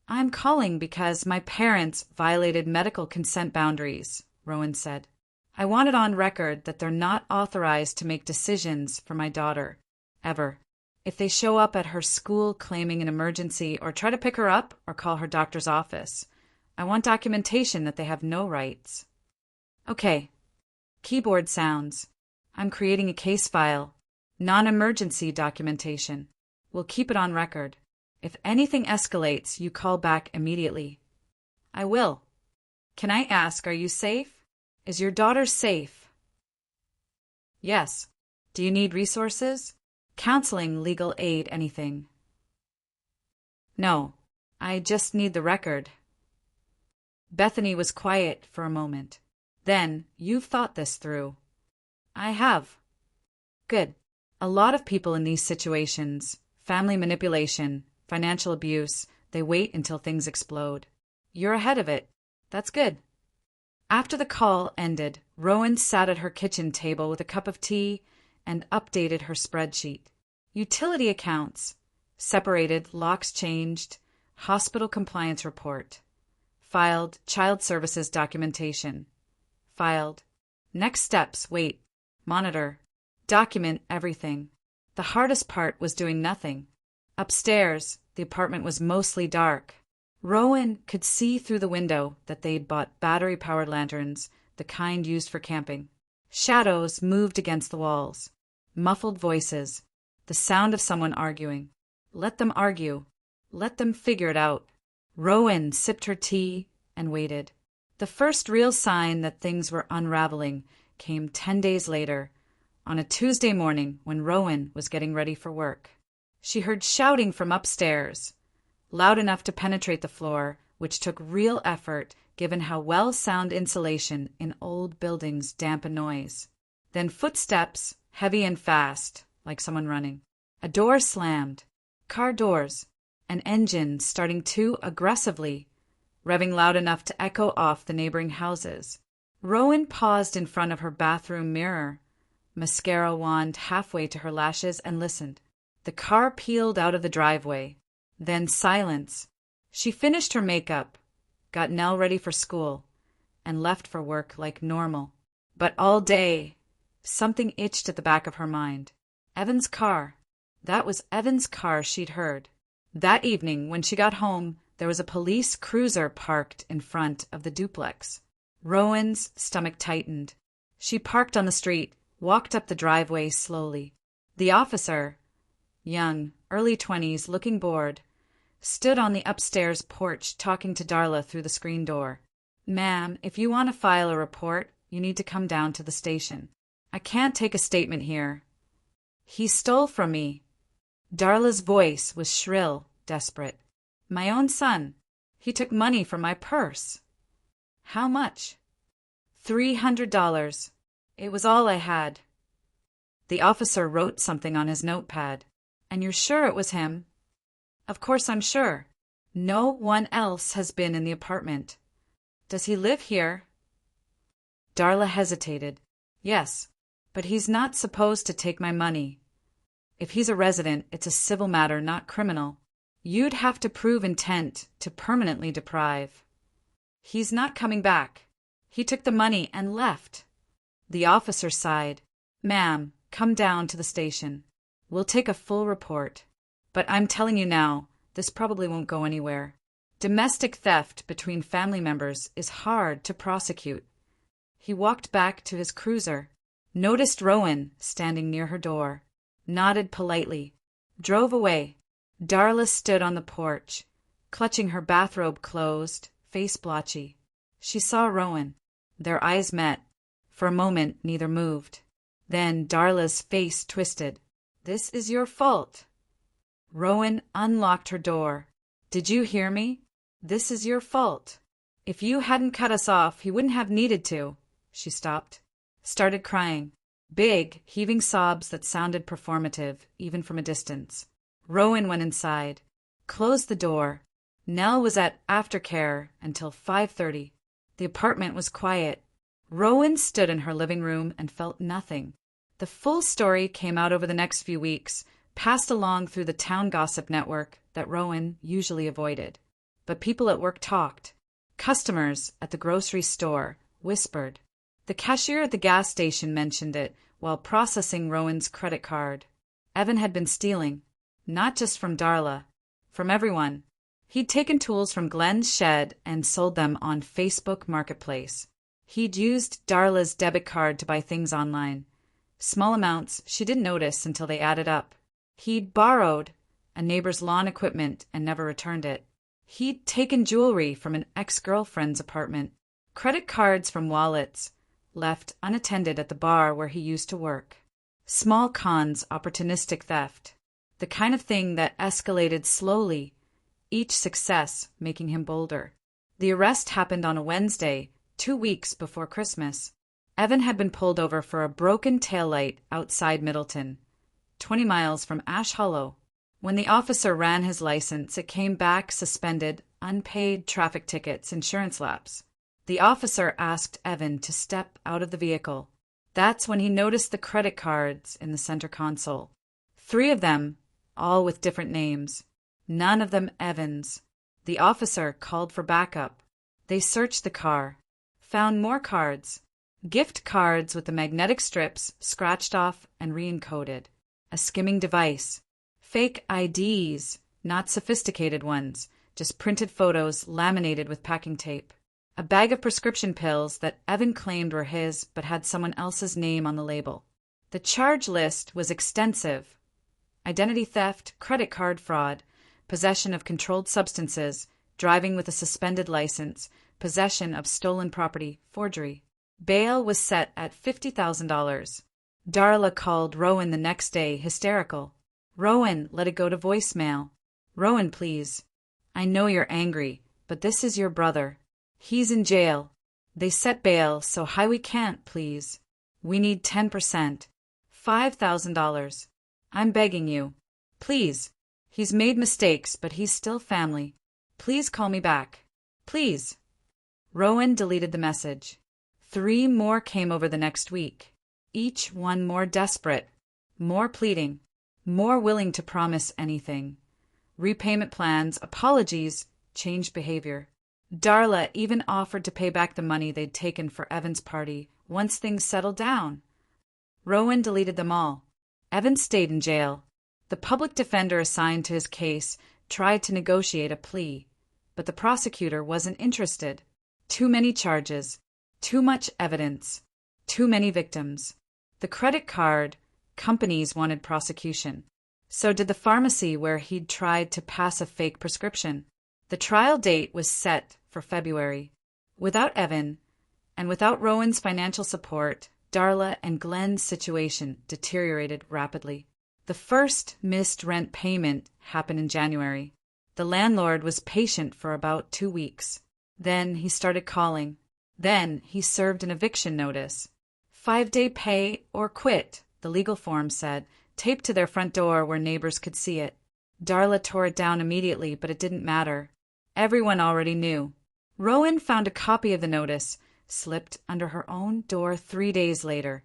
I'm calling because my parents violated medical consent boundaries, Rowan said. I want it on record that they're not authorized to make decisions for my daughter, ever. If they show up at her school claiming an emergency or try to pick her up or call her doctor's office, I want documentation that they have no rights. Okay. Keyboard sounds. I'm creating a case file. Non-emergency documentation. We'll keep it on record. If anything escalates, you call back immediately. I will. Can I ask, are you safe? Is your daughter safe? Yes. Do you need resources? Counseling, legal aid, anything? No. I just need the record. Bethany was quiet for a moment. Then, you've thought this through. I have. Good. A lot of people in these situations, family manipulation, financial abuse, they wait until things explode. You're ahead of it. That's good. After the call ended, Rowan sat at her kitchen table with a cup of tea and updated her spreadsheet. Utility accounts. Separated, locks changed, hospital compliance report. Filed, child services documentation. Filed. Next steps, wait. Monitor. Document everything. The hardest part was doing nothing. Upstairs, the apartment was mostly dark. Rowan could see through the window that they'd bought battery-powered lanterns, the kind used for camping. Shadows moved against the walls. Muffled voices. The sound of someone arguing. Let them argue. Let them figure it out. Rowan sipped her tea and waited. The first real sign that things were unraveling came 10 days later, on a Tuesday morning when Rowan was getting ready for work. She heard shouting from upstairs, loud enough to penetrate the floor, which took real effort given how well sound insulation in old buildings dampen noise. Then footsteps, heavy and fast, like someone running. A door slammed. Car doors. An engine starting too aggressively, revving loud enough to echo off the neighboring houses. Rowan paused in front of her bathroom mirror, mascara wand halfway to her lashes, and listened. The car peeled out of the driveway. Then silence. She finished her makeup, got Nell ready for school, and left for work like normal. But all day, something itched at the back of her mind. Evan's car. That was Evan's car she'd heard. That evening, when she got home, there was a police cruiser parked in front of the duplex. Rowan's stomach tightened. She parked on the street, walked up the driveway slowly. The officer, young, early 20s, looking bored, stood on the upstairs porch talking to Darla through the screen door. Ma'am, if you want to file a report, you need to come down to the station. I can't take a statement here. He stole from me. Darla's voice was shrill, desperate. My own son. He took money from my purse. How much? $300. It was all I had. The officer wrote something on his notepad. And you're sure it was him? Of course I'm sure. No one else has been in the apartment. Does he live here? Darla hesitated. Yes, but he's not supposed to take my money. If he's a resident, it's a civil matter, not criminal. You'd have to prove intent to permanently deprive. He's not coming back. He took the money and left. The officer sighed. Ma'am, come down to the station. We'll take a full report. But I'm telling you now, this probably won't go anywhere. Domestic theft between family members is hard to prosecute. He walked back to his cruiser, noticed Rowan standing near her door, nodded politely, drove away. Darla stood on the porch, clutching her bathrobe closed, face blotchy. She saw Rowan. Their eyes met. For a moment, neither moved. Then Darla's face twisted. "This is your fault." Rowan unlocked her door. "Did you hear me? This is your fault. If you hadn't cut us off, he wouldn't have needed to." She stopped, started crying. Big, heaving sobs that sounded performative, even from a distance. Rowan went inside, closed the door. Nell was at aftercare until 5:30. The apartment was quiet. Rowan stood in her living room and felt nothing. The full story came out over the next few weeks, passed along through the town gossip network that Rowan usually avoided. But people at work talked. Customers at the grocery store whispered. The cashier at the gas station mentioned it while processing Rowan's credit card. Evan had been stealing, not just from Darla, from everyone. He'd taken tools from Glenn's shed and sold them on Facebook Marketplace. He'd used Darla's debit card to buy things online. Small amounts she didn't notice until they added up. He'd borrowed a neighbor's lawn equipment and never returned it. He'd taken jewelry from an ex-girlfriend's apartment, credit cards from wallets, left unattended at the bar where he used to work. Small cons, opportunistic theft. The kind of thing that escalated slowly, each success making him bolder. The arrest happened on a Wednesday, 2 weeks before Christmas. Evan had been pulled over for a broken taillight outside Middleton, 20 miles from Ash Hollow. When the officer ran his license, it came back suspended, unpaid traffic tickets, insurance lapse. The officer asked Evan to step out of the vehicle. That's when he noticed the credit cards in the center console. 3 of them, all with different names. None of them Evan's. The officer called for backup. They searched the car, found more cards. Gift cards with the magnetic strips scratched off and re-encoded. A skimming device. Fake IDs, not sophisticated ones, just printed photos laminated with packing tape. A bag of prescription pills that Evan claimed were his but had someone else's name on the label. The charge list was extensive. Identity theft, credit card fraud, possession of controlled substances, driving with a suspended license, possession of stolen property, forgery. Bail was set at $50,000. Darla called Rowan the next day, hysterical. "Rowan, let it go to voicemail. Rowan, please. I know you're angry, but this is your brother. He's in jail. They set bail so high we can't, please. We need 10%. $5,000. I'm begging you. Please. He's made mistakes, but he's still family. Please call me back. Please." Rowan deleted the message. 3 more came over the next week, each one more desperate, more pleading, more willing to promise anything. Repayment plans, apologies, changed behavior. Darla even offered to pay back the money they'd taken for Evan's party once things settled down. Rowan deleted them all. Evan stayed in jail. The public defender assigned to his case tried to negotiate a plea, but the prosecutor wasn't interested. Too many charges. Too much evidence. Too many victims. The credit card companies wanted prosecution. So did the pharmacy where he'd tried to pass a fake prescription. The trial date was set for February. Without Evan, and without Rowan's financial support, Darla and Glenn's situation deteriorated rapidly. The first missed rent payment happened in January. The landlord was patient for about 2 weeks. Then he started calling. Then he served an eviction notice. 5-day pay or quit, the legal form said, taped to their front door where neighbors could see it. Darla tore it down immediately, but it didn't matter. Everyone already knew. Rowan found a copy of the notice, slipped under her own door 3 days later.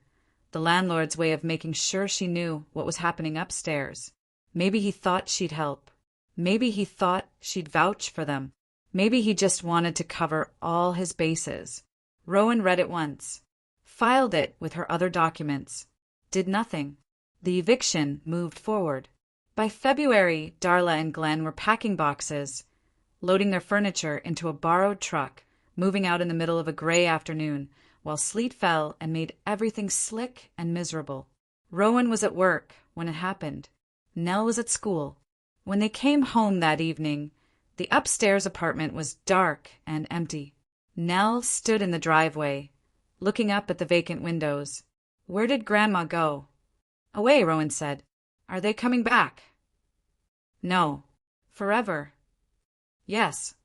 The landlord's way of making sure she knew what was happening upstairs. Maybe he thought she'd help. Maybe he thought she'd vouch for them. Maybe he just wanted to cover all his bases. Rowan read it once, filed it with her other documents, did nothing. The eviction moved forward. By February, Darla and Glenn were packing boxes, loading their furniture into a borrowed truck, moving out in the middle of a gray afternoon, while sleet fell and made everything slick and miserable. Rowan was at work when it happened. Nell was at school. When they came home that evening, the upstairs apartment was dark and empty. Nell stood in the driveway, looking up at the vacant windows. "Where did Grandma go?" "Away," Rowan said. "Are they coming back?" "No." "Forever?" "Yes."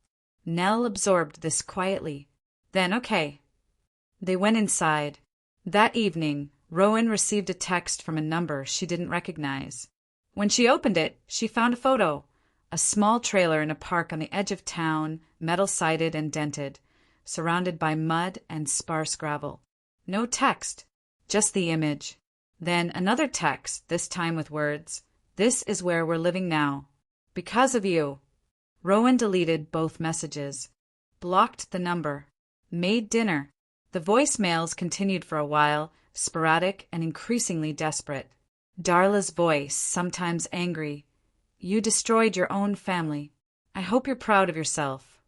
Nell absorbed this quietly. "Then okay." They went inside. That evening, Rowan received a text from a number she didn't recognize. When she opened it, she found a photo. A small trailer in a park on the edge of town, metal-sided and dented, surrounded by mud and sparse gravel. No text, just the image. Then another text, this time with words. "This is where we're living now. Because of you." Rowan deleted both messages, blocked the number, made dinner. The voicemails continued for a while, sporadic and increasingly desperate. Darla's voice, sometimes angry. "You destroyed your own family. I hope you're proud of yourself."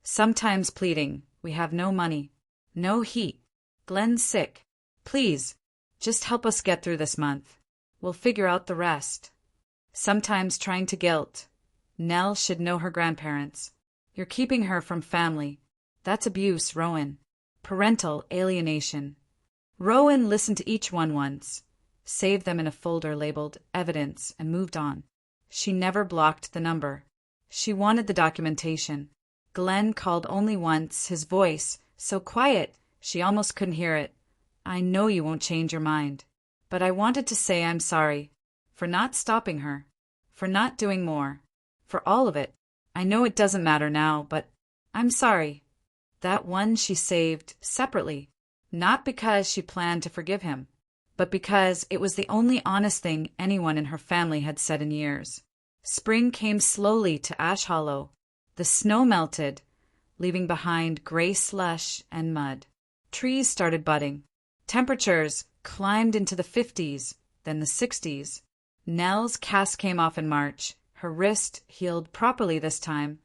Sometimes pleading. "We have no money. No heat. Glenn's sick. Please, just help us get through this month. We'll figure out the rest." Sometimes trying to guilt. "Nell should know her grandparents. You're keeping her from family. That's abuse, Rowan. Parental alienation." Rowan listened to each one once, saved them in a folder labeled Evidence, and moved on. She never blocked the number. She wanted the documentation. Glenn called only once, his voice, so quiet she almost couldn't hear it. "I know you won't change your mind, but I wanted to say I'm sorry. For not stopping her. For not doing more. For all of it. I know it doesn't matter now, but I'm sorry." That one she saved separately, not because she planned to forgive him, but because it was the only honest thing anyone in her family had said in years. Spring came slowly to Ash Hollow. The snow melted, leaving behind gray slush and mud. Trees started budding. Temperatures climbed into the 50s, then the 60s. Nell's cast came off in March. Her wrist healed properly this time.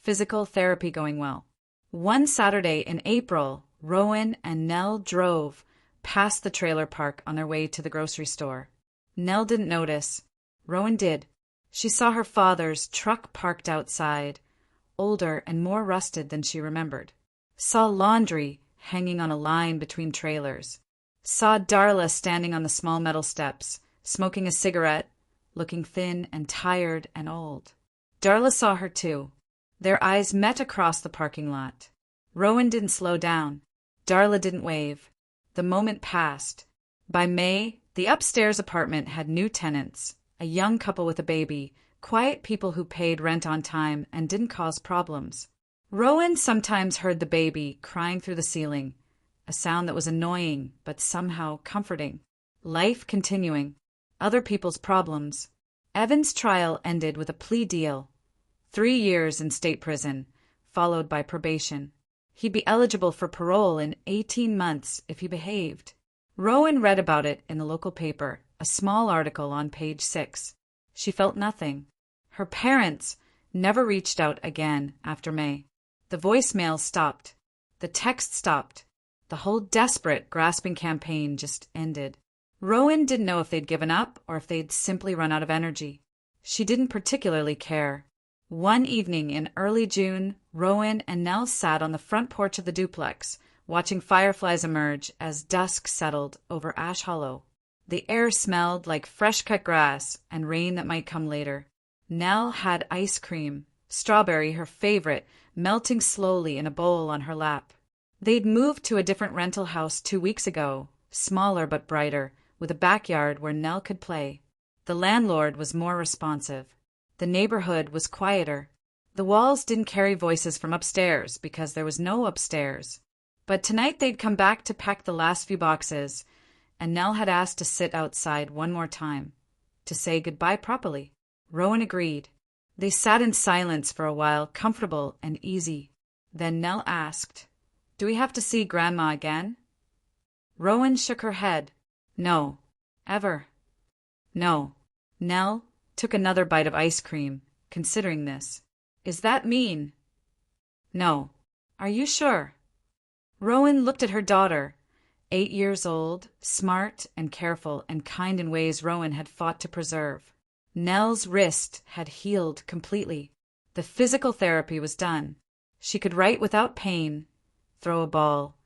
Physical therapy going well. One Saturday in April, Rowan and Nell drove past the trailer park on their way to the grocery store. Nell didn't notice. Rowan did. She saw her father's truck parked outside, older and more rusted than she remembered. Saw laundry hanging on a line between trailers. Saw Darla standing on the small metal steps, smoking a cigarette, looking thin and tired and old. Darla saw her too. Their eyes met across the parking lot. Rowan didn't slow down. Darla didn't wave. The moment passed. By May, the upstairs apartment had new tenants, a young couple with a baby, quiet people who paid rent on time and didn't cause problems. Rowan sometimes heard the baby crying through the ceiling, a sound that was annoying but somehow comforting. Life continuing. Other people's problems. Evan's trial ended with a plea deal. 3 years in state prison, followed by probation. He'd be eligible for parole in 18 months if he behaved. Rowan read about it in the local paper, a small article on page 6. She felt nothing. Her parents never reached out again after May. The voicemail stopped. The text stopped. The whole desperate, grasping campaign just ended. Rowan didn't know if they'd given up or if they'd simply run out of energy. She didn't particularly care. One evening in early June, Rowan and Nell sat on the front porch of the duplex, watching fireflies emerge as dusk settled over Ash Hollow. The air smelled like fresh-cut grass and rain that might come later. Nell had ice cream, strawberry her favorite, melting slowly in a bowl on her lap. They'd moved to a different rental house 2 weeks ago, smaller but brighter, with a backyard where Nell could play. The landlord was more responsive. The neighborhood was quieter. The walls didn't carry voices from upstairs because there was no upstairs. But tonight they'd come back to pack the last few boxes, and Nell had asked to sit outside one more time, to say goodbye properly. Rowan agreed. They sat in silence for a while, comfortable and easy. Then Nell asked, "Do we have to see Grandma again?" Rowan shook her head. "No. Ever." No. Nell took another bite of ice cream, considering this. Is that mean? No. Are you sure? Rowan looked at her daughter, 8 years old, smart and careful and kind in ways Rowan had fought to preserve. Nell's wrist had healed completely. The physical therapy was done. She could write without pain, throw a ball,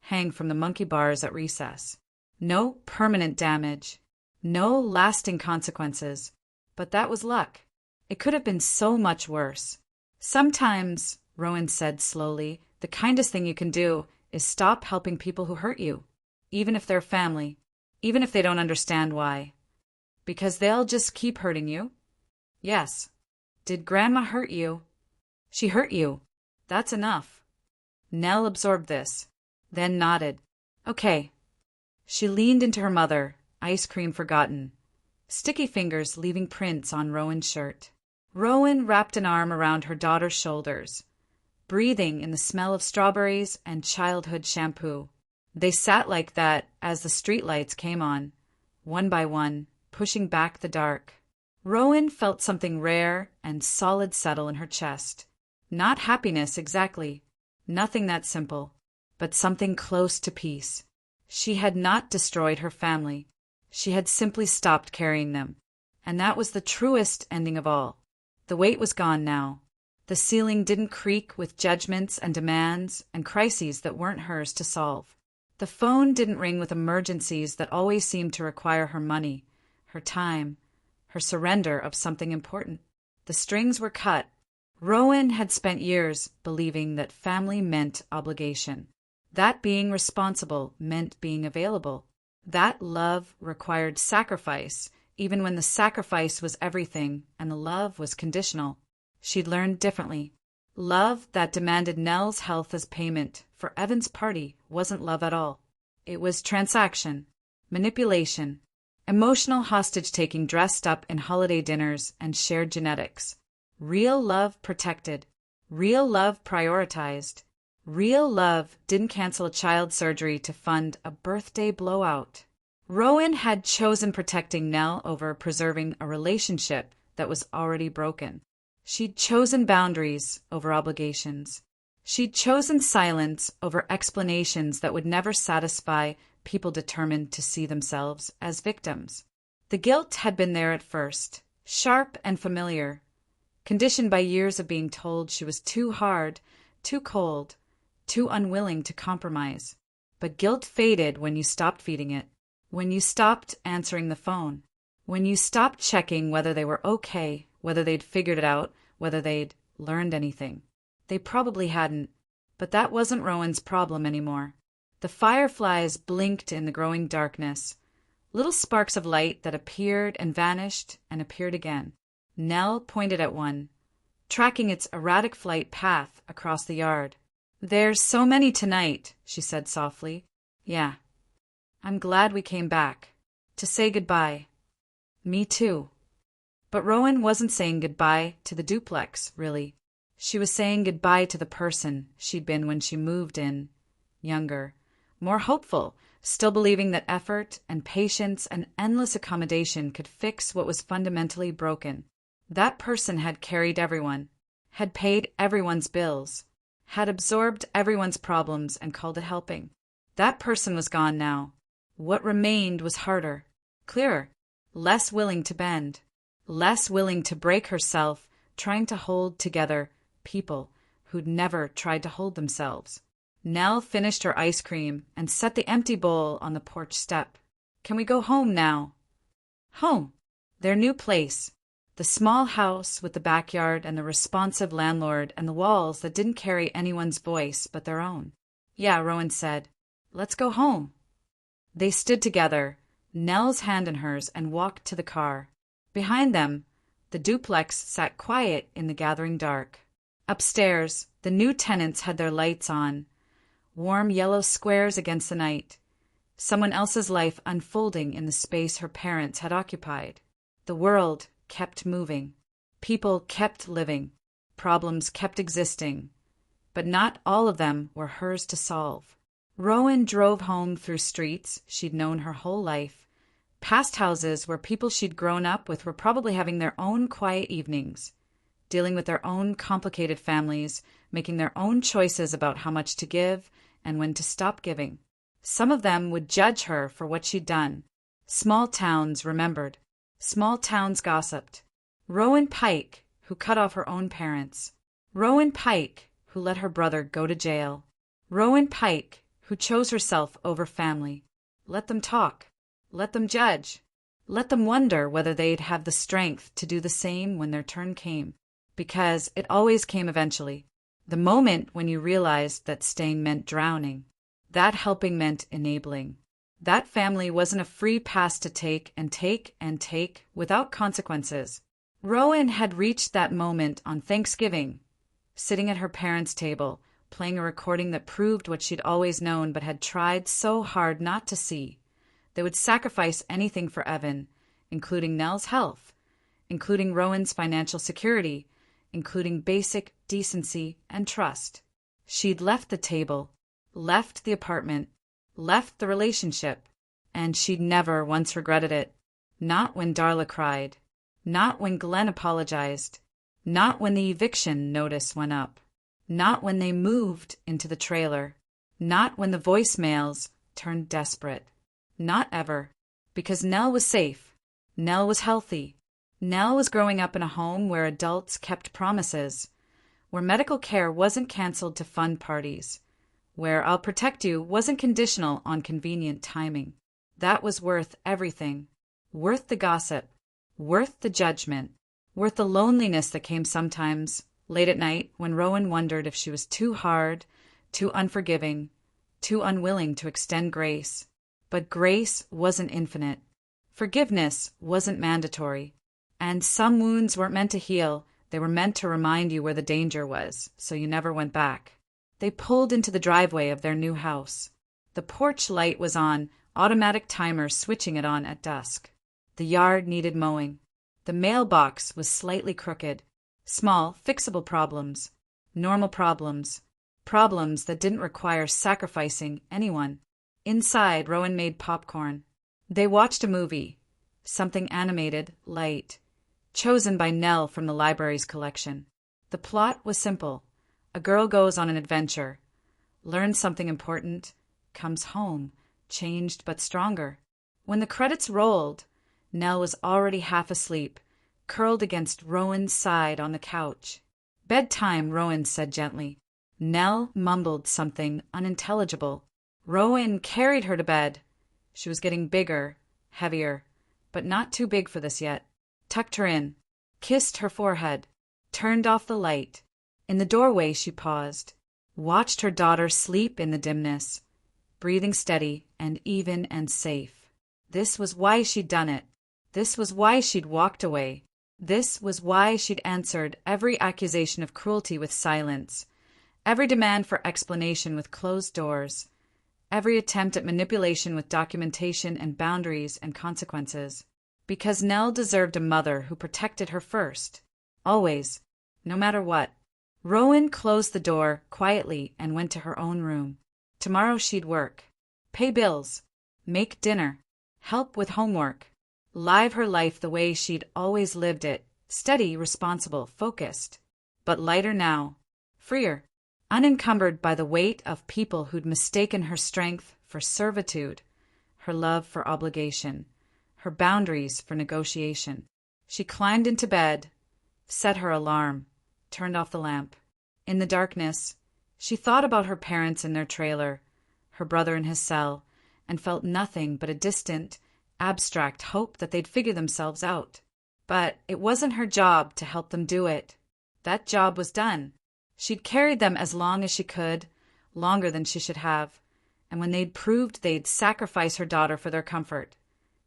hang from the monkey bars at recess. No permanent damage, no lasting consequences. But that was luck. It could have been so much worse. Sometimes, Rowan said slowly, the kindest thing you can do is stop helping people who hurt you, even if they're family, even if they don't understand why. Because they'll just keep hurting you. Yes. Did Grandma hurt you? She hurt you. That's enough. Nell absorbed this, then nodded. Okay. She leaned into her mother, ice cream forgotten, sticky fingers leaving prints on Rowan's shirt. Rowan wrapped an arm around her daughter's shoulders, breathing in the smell of strawberries and childhood shampoo. They sat like that as the streetlights came on, one by one, pushing back the dark. Rowan felt something rare and solid settle in her chest. Not happiness exactly, nothing that simple, but something close to peace. She had not destroyed her family. She had simply stopped carrying them. And that was the truest ending of all. The weight was gone now. The ceiling didn't creak with judgments and demands and crises that weren't hers to solve. The phone didn't ring with emergencies that always seemed to require her money, her time, her surrender of something important. The strings were cut. Rowan had spent years believing that family meant obligation, that being responsible meant being available, that love required sacrifice, even when the sacrifice was everything and the love was conditional. She'd learned differently. Love that demanded Nell's health as payment for Evan's party wasn't love at all. It was transaction, manipulation, emotional hostage-taking dressed up in holiday dinners and shared genetics. Real love protected. Real love prioritized. Real love didn't cancel a child's surgery to fund a birthday blowout. Rowan had chosen protecting Nell over preserving a relationship that was already broken. She'd chosen boundaries over obligations. She'd chosen silence over explanations that would never satisfy people determined to see themselves as victims. The guilt had been there at first, sharp and familiar, conditioned by years of being told she was too hard, too cold, too unwilling to compromise. But guilt faded when you stopped feeding it, when you stopped answering the phone, when you stopped checking whether they were okay, whether they'd figured it out, whether they'd learned anything. They probably hadn't, but that wasn't Rowan's problem anymore. The fireflies blinked in the growing darkness, little sparks of light that appeared and vanished and appeared again. Nell pointed at one, tracking its erratic flight path across the yard. "There's so many tonight," she said softly. "Yeah. I'm glad we came back. To say goodbye." "Me too." But Rowan wasn't saying goodbye to the duplex, really. She was saying goodbye to the person she'd been when she moved in, younger, more hopeful, still believing that effort and patience and endless accommodation could fix what was fundamentally broken. That person had carried everyone, had paid everyone's bills, had absorbed everyone's problems and called it helping. That person was gone now. What remained was harder, clearer, less willing to bend, less willing to break herself, trying to hold together people who'd never tried to hold themselves. Nell finished her ice cream and set the empty bowl on the porch step. "Can we go home now?" Home. Their new place. The small house with the backyard and the responsive landlord and the walls that didn't carry anyone's voice but their own. "Yeah," Rowan said. "Let's go home." They stood together, Nell's hand in hers, and walked to the car. Behind them, the duplex sat quiet in the gathering dark. Upstairs, the new tenants had their lights on, warm yellow squares against the night, someone else's life unfolding in the space her parents had occupied. The world kept moving. People kept living. Problems kept existing. But not all of them were hers to solve. Rowan drove home through streets she'd known her whole life, Past houses where people she'd grown up with were probably having their own quiet evenings, dealing with their own complicated families, making their own choices about how much to give and when to stop giving. Some of them would judge her for what she'd done. Small towns remembered. Small towns gossiped. Rowan Pike, who cut off her own parents. Rowan Pike, who let her brother go to jail. Rowan Pike, who chose herself over family. Let them talk. Let them judge. Let them wonder whether they'd have the strength to do the same when their turn came. Because it always came eventually. The moment when you realized that staying meant drowning. That helping meant enabling. That family wasn't a free pass to take and take and take without consequences. Rowan had reached that moment on Thanksgiving, sitting at her parents' table, playing a recording that proved what she'd always known but had tried so hard not to see. They would sacrifice anything for Evan, including Nell's health, including Rowan's financial security, including basic decency and trust. She'd left the table, left the apartment, left the relationship, and she'd never once regretted it. Not when Darla cried. Not when Glenn apologized. Not when the eviction notice went up. Not when they moved into the trailer. Not when the voicemails turned desperate. Not ever. Because Nell was safe. Nell was healthy. Nell was growing up in a home where adults kept promises, where medical care wasn't canceled to fund parties, where I'll protect you wasn't conditional on convenient timing. That was worth everything. Worth the gossip. Worth the judgment. Worth the loneliness that came sometimes, late at night, when Rowan wondered if she was too hard, too unforgiving, too unwilling to extend grace. But grace wasn't infinite. Forgiveness wasn't mandatory. And some wounds weren't meant to heal. They were meant to remind you where the danger was, so you never went back. They pulled into the driveway of their new house. The porch light was on, automatic timer switching it on at dusk. The yard needed mowing. The mailbox was slightly crooked. Small, fixable problems. Normal problems. Problems that didn't require sacrificing anyone. Inside, Rowan made popcorn. They watched a movie. Something animated, light. Chosen by Nell from the library's collection. The plot was simple. A girl goes on an adventure. Learns something important. Comes home. Changed but stronger. When the credits rolled, Nell was already half asleep, curled against Rowan's side on the couch. "Bedtime," Rowan said gently. Nell mumbled something unintelligible. Rowan carried her to bed. She was getting bigger, heavier, but not too big for this yet. Tucked her in, kissed her forehead, turned off the light. In the doorway she paused, watched her daughter sleep in the dimness, breathing steady and even and safe. This was why she'd done it. This was why she'd walked away. This was why she'd answered every accusation of cruelty with silence, every demand for explanation with closed doors, every attempt at manipulation with documentation and boundaries and consequences. Because Nell deserved a mother who protected her first. Always. No matter what. Rowan closed the door quietly and went to her own room. Tomorrow she'd work. Pay bills. Make dinner. Help with homework. Live her life the way she'd always lived it. Steady, responsible, focused. But lighter now. Freer. Unencumbered by the weight of people who'd mistaken her strength for servitude, her love for obligation, her boundaries for negotiation. She climbed into bed, set her alarm, turned off the lamp. In the darkness, she thought about her parents in their trailer, her brother in his cell, and felt nothing but a distant, abstract hope that they'd figure themselves out. But it wasn't her job to help them do it. That job was done. She'd carried them as long as she could, longer than she should have, and when they'd proved they'd sacrifice her daughter for their comfort,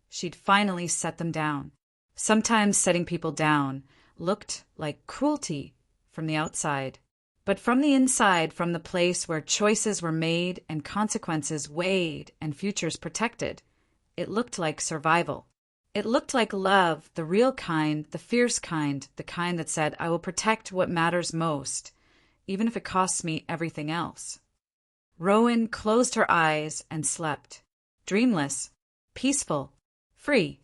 she'd finally set them down. Sometimes setting people down looked like cruelty from the outside. But from the inside, from the place where choices were made and consequences weighed and futures protected, it looked like survival. It looked like love, the real kind, the fierce kind, the kind that said, I will protect what matters most, even if it costs me everything else. Rowan closed her eyes and slept, dreamless, peaceful, free.